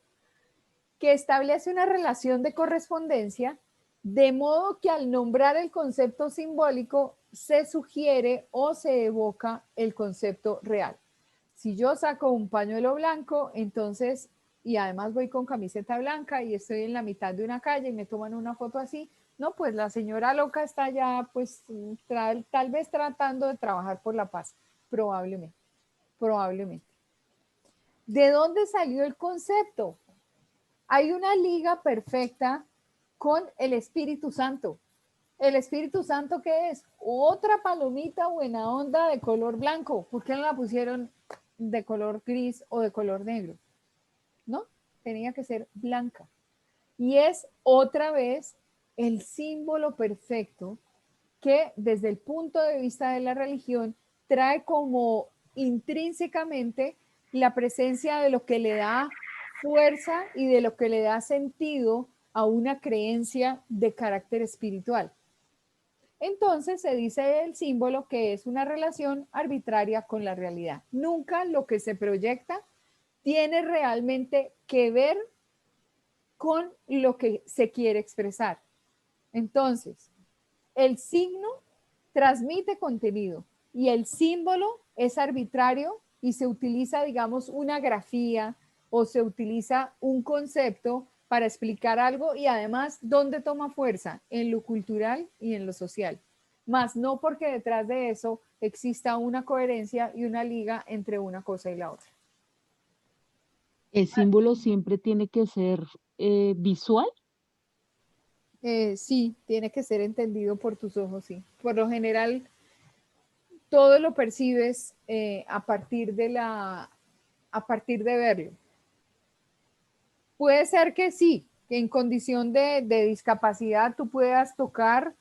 que establece una relación de correspondencia, de modo que al nombrar el concepto simbólico se sugiere o se evoca el concepto real. Si yo saco un pañuelo blanco, entonces, y además voy con camiseta blanca y estoy en la mitad de una calle y me toman una foto así, no, pues la señora loca está ya, pues, tal vez tratando de trabajar por la paz, probablemente. ¿De dónde salió el concepto? Hay una liga perfecta con el Espíritu Santo. ¿El Espíritu Santo qué es? Otra palomita buena onda de color blanco. ¿Por qué no la pusieron de color gris o de color negro? ¿No? Tenía que ser blanca. Y es otra vez el símbolo perfecto que desde el punto de vista de la religión trae como intrínsecamente la presencia de lo que le da fuerza y de lo que le da sentido a una creencia de carácter espiritual. Entonces se dice el símbolo que es una relación arbitraria con la realidad. Nunca lo que se proyecta tiene realmente que ver con lo que se quiere expresar. Entonces, el signo transmite contenido y el símbolo es arbitrario y se utiliza, digamos, una grafía o se utiliza un concepto para explicar algo y además, ¿dónde toma fuerza? En lo cultural y en lo social. Más no porque detrás de eso exista una coherencia y una liga entre una cosa y la otra. ¿El símbolo siempre tiene que ser visual? Sí, tiene que ser entendido por tus ojos, sí. Por lo general, todo lo percibes a partir de verlo. Puede ser que sí, que en condición de discapacidad tú puedas tocar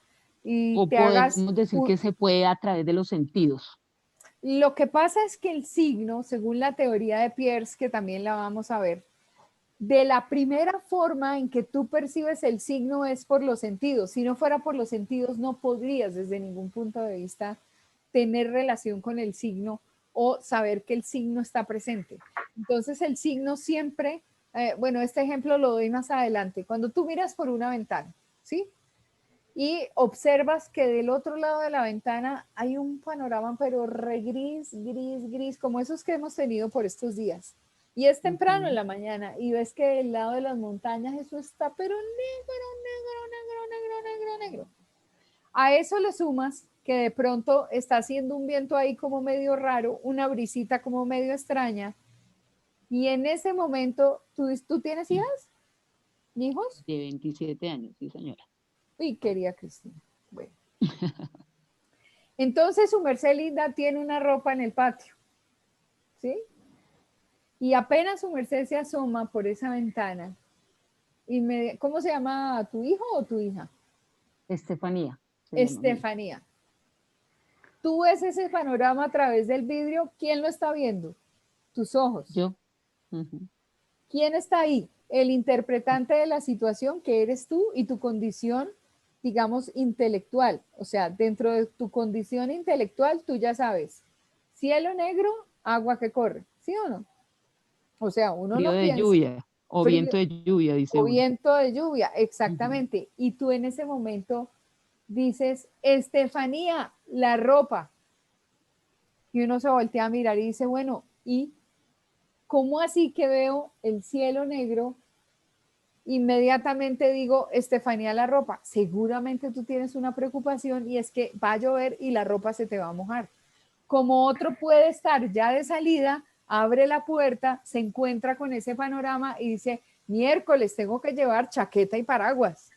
y O te hagas... podemos decir que se puede a través de los sentidos. Lo que pasa es que el signo, según la teoría de Pierce, que también la vamos a ver, de la primera forma en que tú percibes el signo es por los sentidos. Si no fuera por los sentidos, no podrías desde ningún punto de vista tener relación con el signo o saber que el signo está presente. Entonces el signo siempre, bueno, este ejemplo lo doy más adelante. Cuando tú miras por una ventana, ¿sí? Y observas que del otro lado de la ventana hay un panorama, pero re gris, gris, gris, como esos que hemos tenido por estos días. Y es temprano en la mañana y ves que del lado de las montañas eso está, pero negro, negro, negro, negro, negro, negro. A eso le sumas que de pronto está haciendo un viento ahí como medio raro, una brisita como medio extraña. Y en ese momento, ¿tú tienes hijas? ¿Hijos? De 27 años, sí, señora. Uy, querida Cristina. Bueno. Entonces su merced linda tiene una ropa en el patio, ¿sí? Y apenas su merced se asoma por esa ventana, ¿cómo se llama tu hijo o tu hija? Estefanía. Estefanía. Tú ves ese panorama a través del vidrio, ¿quién lo está viendo? Tus ojos. Yo. ¿Quién está ahí? El interpretante de la situación, que eres tú, y tu condición, digamos, intelectual. O sea, dentro de tu condición intelectual, tú ya sabes, cielo negro, agua que corre, ¿sí o no? O sea, uno Frío no de piensa. lluvia, o Frío, viento de lluvia, dice o uno. viento de lluvia, exactamente. Y tú en ese momento dices, Estefanía, la ropa. Y uno se voltea a mirar y dice, bueno, ¿y cómo así que veo el cielo negro? Inmediatamente digo, Estefanía, la ropa. Seguramente tú tienes una preocupación y es que va a llover y la ropa se te va a mojar. Como otro puede estar ya de salida, abre la puerta, se encuentra con ese panorama y dice, miércoles, tengo que llevar chaqueta y paraguas.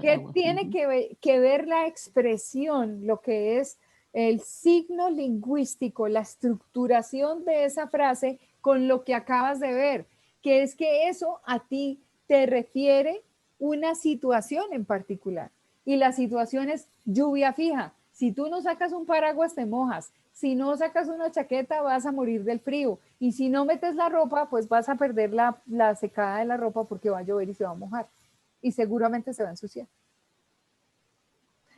¿Qué tiene que ver la expresión, lo que es el signo lingüístico, la estructuración de esa frase con lo que acabas de ver? Que es que eso a ti te refiere una situación en particular. Y la situación es lluvia fija. Si tú no sacas un paraguas, te mojas. Si no sacas una chaqueta, vas a morir del frío. Y si no metes la ropa, pues vas a perder la secada de la ropa porque va a llover y se va a mojar. Y seguramente se va a ensuciar.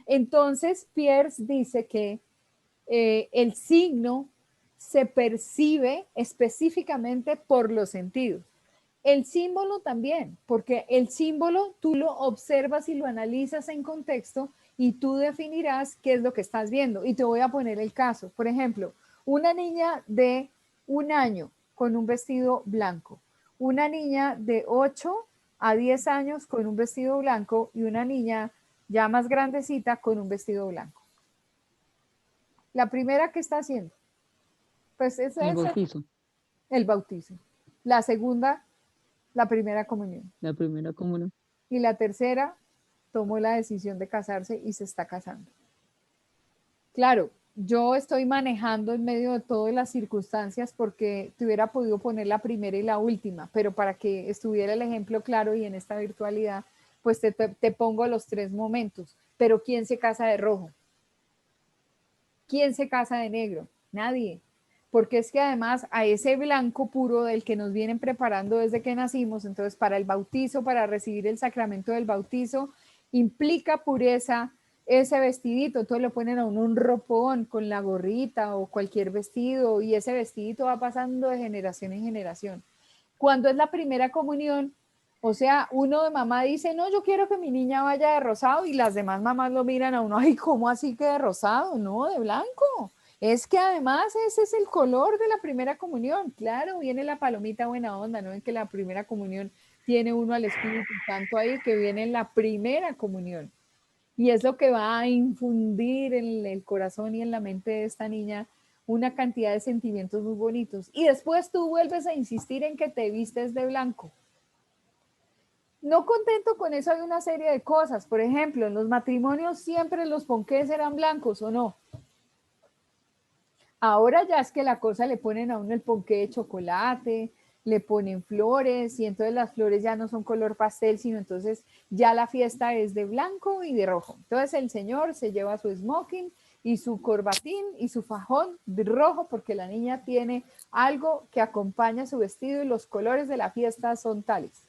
Entonces, Pierce dice que el signo se percibe específicamente por los sentidos. El símbolo también, porque el símbolo tú lo observas y lo analizas en contexto y tú definirás qué es lo que estás viendo. Y te voy a poner el caso. Por ejemplo, una niña de 1 año con un vestido blanco, una niña de 8 a 10 años con un vestido blanco y una niña ya más grandecita con un vestido blanco. La primera, ¿qué está haciendo? Pues es el bautizo. El bautizo. La segunda, la primera comunión. La primera comunión. Y la tercera, tomó la decisión de casarse y se está casando. Claro, yo estoy manejando en medio de todas las circunstancias porque te hubiera podido poner la primera y la última, pero para que estuviera el ejemplo claro y en esta virtualidad, pues te pongo los 3 momentos. Pero ¿quién se casa de rojo? ¿Quién se casa de negro? Nadie. Porque es que además a ese blanco puro del que nos vienen preparando desde que nacimos, entonces para el bautizo, para recibir el sacramento del bautizo, implica pureza ese vestidito. Entonces lo ponen a uno un ropón con la gorrita o cualquier vestido y ese vestidito va pasando de generación en generación. Cuando es la primera comunión, o sea, uno de mamá dice, no, yo quiero que mi niña vaya de rosado y las demás mamás lo miran a uno, ay, ¿cómo así que de rosado? No, de blanco. Es que además ese es el color de la primera comunión. Claro, viene la palomita buena onda, ¿no? En que la primera comunión tiene uno al Espíritu Santo ahí, que viene en la primera comunión. Y es lo que va a infundir en el corazón y en la mente de esta niña una cantidad de sentimientos muy bonitos. Y después tú vuelves a insistir en que te vistes de blanco. No contento con eso, hay una serie de cosas. Por ejemplo, en los matrimonios siempre los ponqués eran blancos, ¿o no? Ahora ya es que la cosa le ponen a uno el ponqué de chocolate, le ponen flores y entonces las flores ya no son color pastel, sino entonces ya la fiesta es de blanco y de rojo. Entonces el señor se lleva su smoking y su corbatín y su fajón de rojo porque la niña tiene algo que acompaña su vestido y los colores de la fiesta son tales.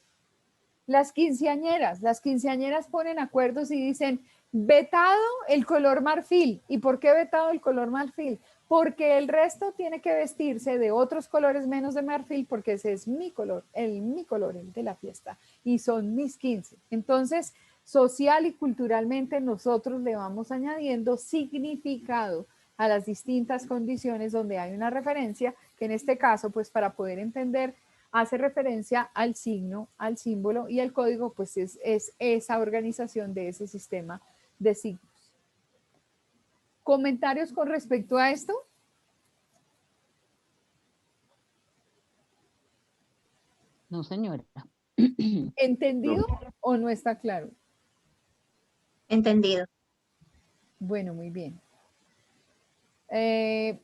Las quinceañeras ponen acuerdos y dicen, vetado el color marfil. ¿Y por qué vetado el color marfil? Porque el resto tiene que vestirse de otros colores menos de marfil, porque ese es mi color, el de la fiesta, y son mis 15. Entonces, social y culturalmente nosotros le vamos añadiendo significado a las distintas condiciones donde hay una referencia, que en este caso, pues para poder entender, hace referencia al signo, al símbolo, y el código pues es esa organización de ese sistema de signos. ¿Comentarios con respecto a esto? No, señora. ¿Entendido o no está claro? Entendido. Bueno, muy bien.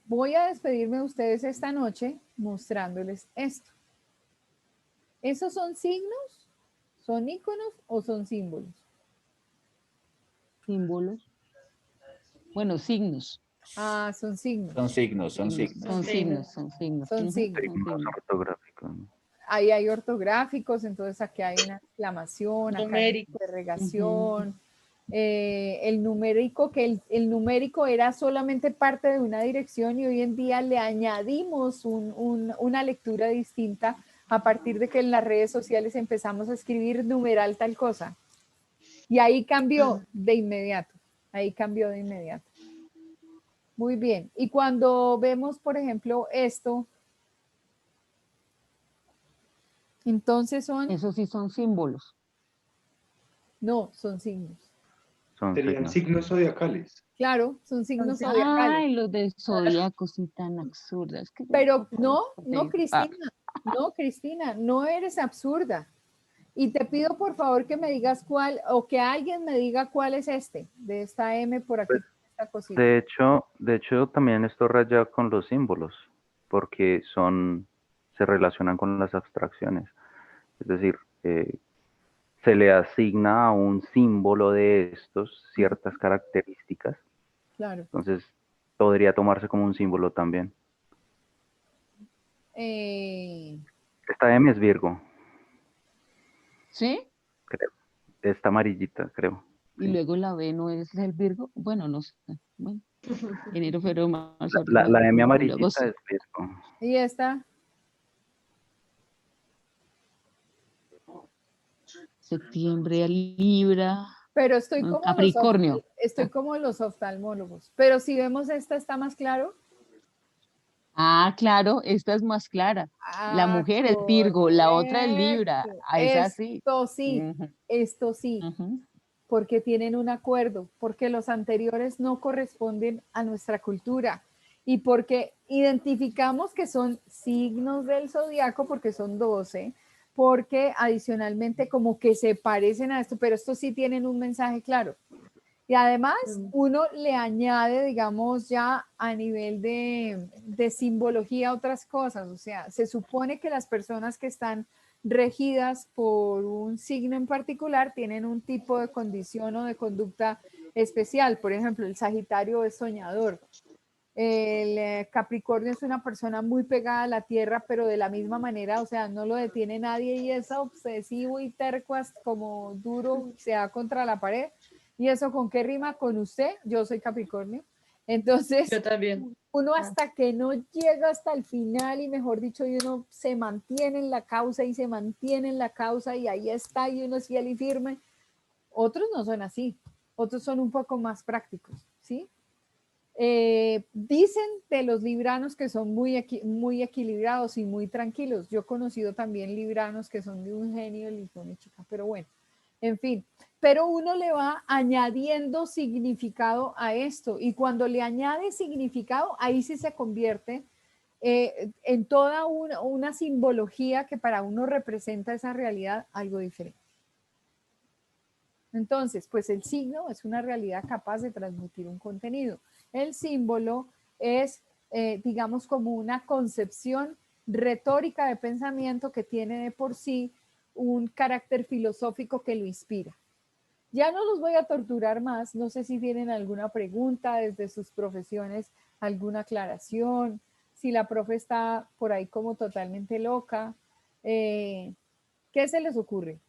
Voy a despedirme de ustedes esta noche mostrándoles esto. ¿Esos son signos? ¿Son iconos o son símbolos? Símbolos. Bueno, signos. Ah, son signos. Son signos, son signos. Son signos, son signos. Son Ujú, signos. son signos. Ortográficos. Ahí hay ortográficos, entonces aquí hay una exclamación, acá hay una interrogación. El numérico, que el numérico era solamente parte de una dirección y hoy en día le añadimos una lectura distinta a partir de que en las redes sociales empezamos a escribir numeral tal cosa. Y ahí cambió de inmediato, ahí cambió de inmediato. Muy bien, y cuando vemos, por ejemplo, esto, entonces son... Esos sí son símbolos. No, son signos. Serían signos zodiacales. Claro, son signos zodiacales. Ay, los de zodiacos sí tan absurdas. Pero no, Cristina, no eres absurda. Y te pido por favor que me digas cuál, o que alguien me diga cuál es de esta M por aquí, esta cosita. De hecho, también esto raya con los símbolos, porque se relacionan con las abstracciones. Es decir, se le asigna a un símbolo de estos ciertas características. Claro. Entonces, podría tomarse como un símbolo también. Esta M es Virgo. ¿Sí? Creo. Esta amarillita, creo. Y luego la B no es el Virgo. Bueno, no sé. Bueno, enero, febrero, marzo. La M amarillita es Virgo. ¿Y esta? Septiembre, Libra. Pero estoy como Capricornio. Estoy como los oftalmólogos. Pero si vemos esta, ¿está más claro? Ah, claro, esta es más clara. La mujer es Virgo, la otra es Libra. Es así. Esto sí, esto sí. Porque tienen un acuerdo, porque los anteriores no corresponden a nuestra cultura y porque identificamos que son signos del zodiaco, porque son 12, porque adicionalmente como que se parecen a esto, pero estos sí tienen un mensaje claro. Y además uno le añade, digamos, ya a nivel de simbología otras cosas. O sea, se supone que las personas que están regidas por un signo en particular tienen un tipo de condición o de conducta especial. Por ejemplo, el Sagitario es soñador. El Capricornio es una persona muy pegada a la tierra, pero de la misma manera, o sea, no lo detiene nadie y es obsesivo y terco como duro, se da contra la pared. ¿Y eso con qué rima? Con usted, yo soy Capricornio. Entonces, yo también. Uno hasta que no llega hasta el final y mejor dicho, y uno se mantiene en la causa y se mantiene en la causa y ahí está y uno es fiel y firme. Otros no son así, otros son un poco más prácticos, ¿sí? Dicen de los libranos que son muy equilibrados y muy tranquilos. Yo he conocido también libranos que son de un genio, mi chica, pero bueno, en fin. Pero uno le va añadiendo significado a esto y cuando le añade significado, ahí sí se convierte en toda una simbología que para uno representa esa realidad algo diferente. Entonces, pues el signo es una realidad capaz de transmitir un contenido. El símbolo es, digamos, como una concepción retórica de pensamiento que tiene de por sí un carácter filosófico que lo inspira. Ya no los voy a torturar más, no sé si tienen alguna pregunta desde sus profesiones, alguna aclaración, si la profe está por ahí como totalmente loca. ¿Qué se les ocurre?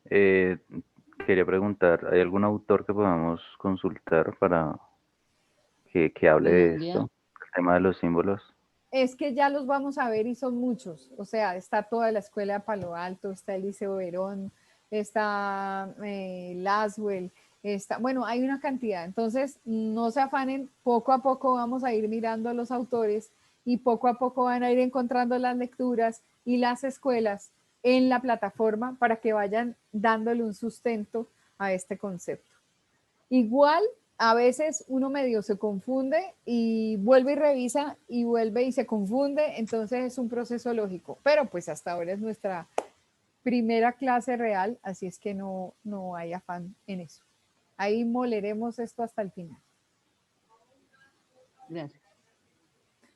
Quería preguntar, ¿hay algún autor que podamos consultar para que hable de esto? El tema de los símbolos. Es que ya los vamos a ver y son muchos. O sea, está toda la escuela de Palo Alto, está el Liceo Verón, está Laswell, está, bueno, hay una cantidad. Entonces, no se afanen, poco a poco vamos a ir mirando a los autores y poco a poco van a ir encontrando las lecturas y las escuelas en la plataforma para que vayan dándole un sustento a este concepto. Igual, a veces uno medio se confunde y vuelve y revisa y vuelve y se confunde, entonces es un proceso lógico, pero pues hasta ahora es nuestra primera clase real, así es que no hay afán en eso. Ahí moleremos esto hasta el final. Gracias.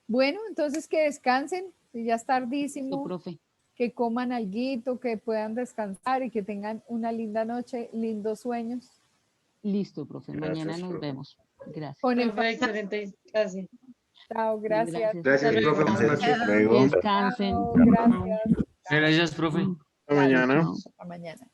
Bueno, entonces que descansen, ya es tardísimo. Sí, profe. Que coman alguito, que puedan descansar y que tengan una linda noche, lindos sueños. Listo, profe. Gracias, Mañana nos profe. vemos. Gracias. Con el Profe, excelente clase. Chao, gracias. Gracias, Hasta profe. luego. Buenas noches. Hasta luego. Descansen. Chao, gracias. Gracias, profe. Dale, chao. Mañana. Hasta mañana.